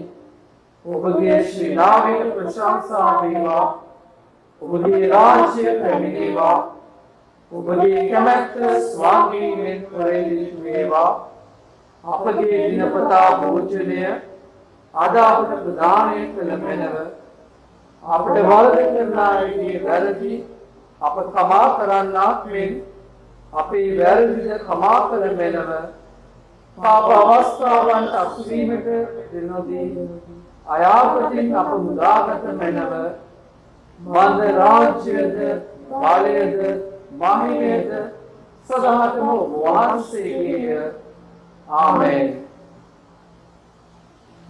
ඔබගේ ශ්‍රී නාමයට ප්‍රශංසා වේවා. ඔබගේ රාජ්‍ය පැමිණේවා. ඔබගේ කැමැත්ත ස්වර්ගයෙන් පරිදි වේවා. අපගේ දිනපතා භෝජනය අද අපට ප්‍රදානය කළ මැනව අපට වරද කරන අයගේ වැරදි අප කමා කරන්නාක් මෙන් අපේ වැරදිද කමා කළ මැනව පාප අවස්ථාවන්ට අසුවීමට දෙනොදී අයාපතින් අප මුදාගත මැනව මන්ද රාජ්‍යද බලයද මහිමයද සදාතම වහන්සේගේය. ආමෙන්.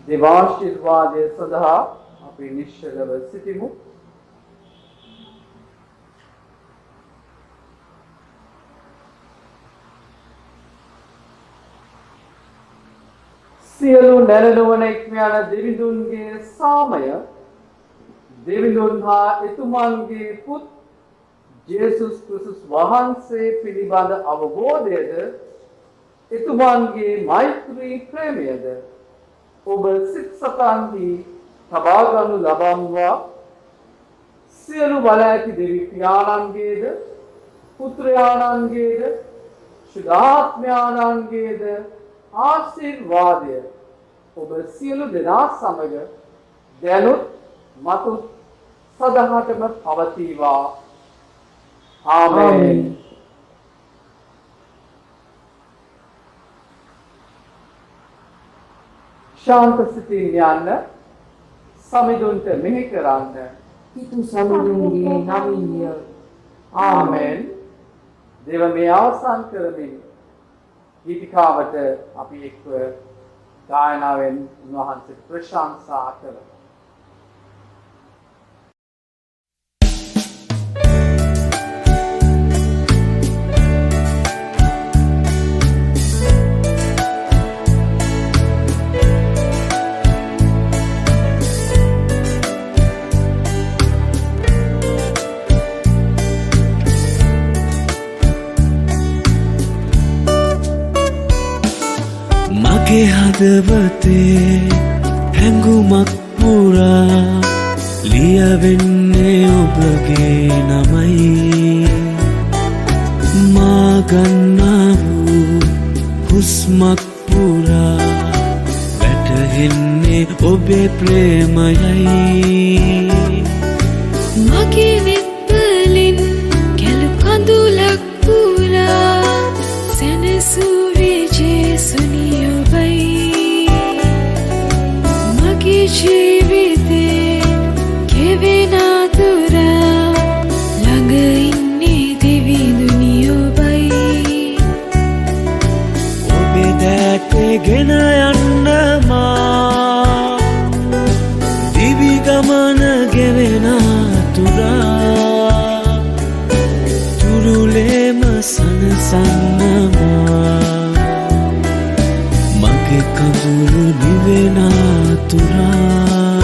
දේවාශිර්වාදය සඳහා අපි නිශ්චලව සිටිමු. සියලු නැරනුවන ඉක්ම යන දෙවිඳුන්ගේ සාමය දෙවිඳුන් හා එතුමන්ගේ පුත් ජේසුස් ක්‍රිස්තුස් වහන්සේ පිළිබඳ අවබෝධයද එතුමන්ගේ මෛත්‍රී ප්‍රේමයද ඔබ සිත් සතන්හි තබා ගනු ලබම්වා. සියලු බල ඇති දෙවි පියාණන්ගේද පුත්‍රයාණන්ගේද ශුද්ධාත්මයාණන්ගේද ආශිර්වාදය ඔබ සියලු දෙනා සමග දැනුත් මතුත් සදහටම පවතිවා. ආමේන්. ශාන්ත සිතින් යන්න, සමිඳුන්ට මෙහි කරන්න. පිතු සමිඳුන්ගේ නමින්ය. ආමෙන්. දේව මේ අවසන් කරමින් ගීතිකාවට අපි එක්ව ගායනාවෙන් උන්වහන්සේ ප්‍රශංසා කරමු. මගේ හදවතේ හැඟුමක් පුරා ලියවෙන්නේ ඔබගේ නමයි මා ගන්නා වූ හුස්මක් පුරා වැටහෙන්නේ ඔබේ ප්‍රේමයයි මගේ වෙත්වලින් කැලු කඳුලක් පුරා සැනසූ විජේසුනි ඔබයි මගේ ජීවිතේ කෙවෙන අතුරා ළඟ ඉන්නේ දෙවිඳුනි ඔබයි ඔබේ දැකගෙන යන්න මා දිවි ගමන ගෙවෙන අතුරා තුරුලේම සනසන්නමා මගේ කඳුළු නිවෙන අතුරා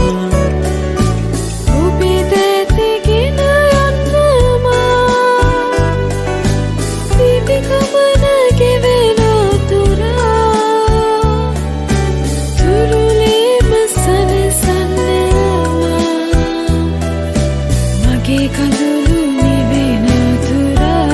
ඔබේ දැතගෙන යන්නමා දිවි ගමන ගෙවෙන අතුරා තුරුලේම සනසන්නමා මගේ කඳුළු නිවෙන අතුරා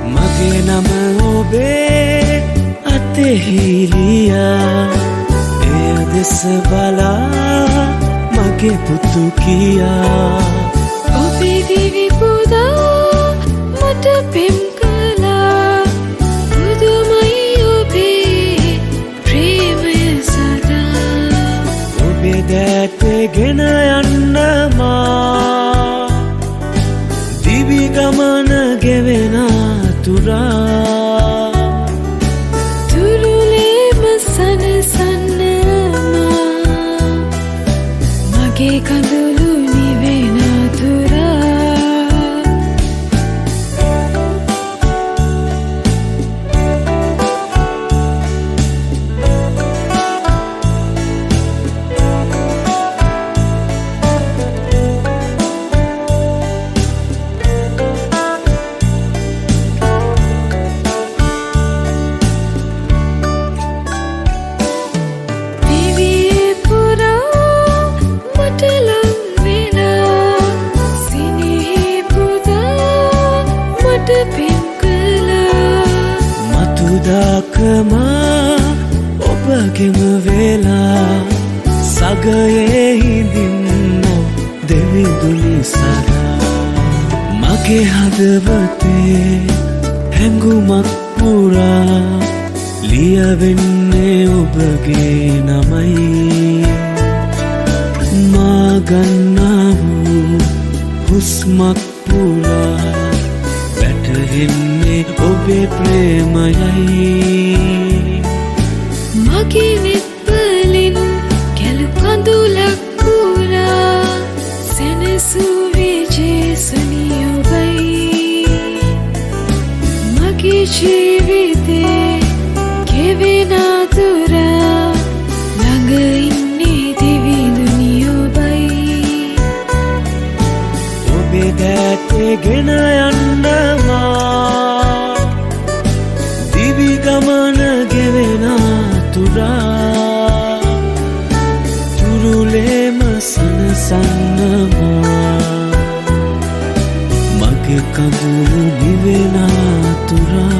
මගේ නම ඔබේ අතෙහිලියා එය දෙස බලා මගේ පුතු කියා ඔබේ දිවි පුදා මට පෙම් කළා පුදුමයි ඔබේ ප්‍රේමය සදා ඔබේ දැකගෙන යන්න මා දිවි ගමන ගෙවෙන අතුරා තුරුලේම සනසන්නමා මගේ කඳුළු නිවෙන අතුරා දිවියේ පුරා මට ලං වෙලා සිනෙහි පුදා මට පෙම් කළා මතුදාකමා ඔබගෙම වෙලා සගයේ හිඳින්න දෙවිදුලි සරා මගේ හදවතේ හැඟුමක් පුරා ලියවෙන්නේ ඔබගේ නමයි මා ගන්නා වූ හුස්මක් පුරා වැටහෙන්නේ ඔබේ ප්‍රේමයයි මගේ වෙත්වලින් කැලු කඳුලක් පුරා සැනසූ විජේසුනි ඔබයි මගේ ජීවිතේ කෙවෙන අතුරා ළඟ ඉන්නේ දෙවිඳුනි ඔබයි ඔබේ දැකගෙන යන්න මා දිවි ගමන ගෙවෙන අතුරා තුරුලේම සනසන්නමා මගේ කඳුළු නිවෙන අතුරා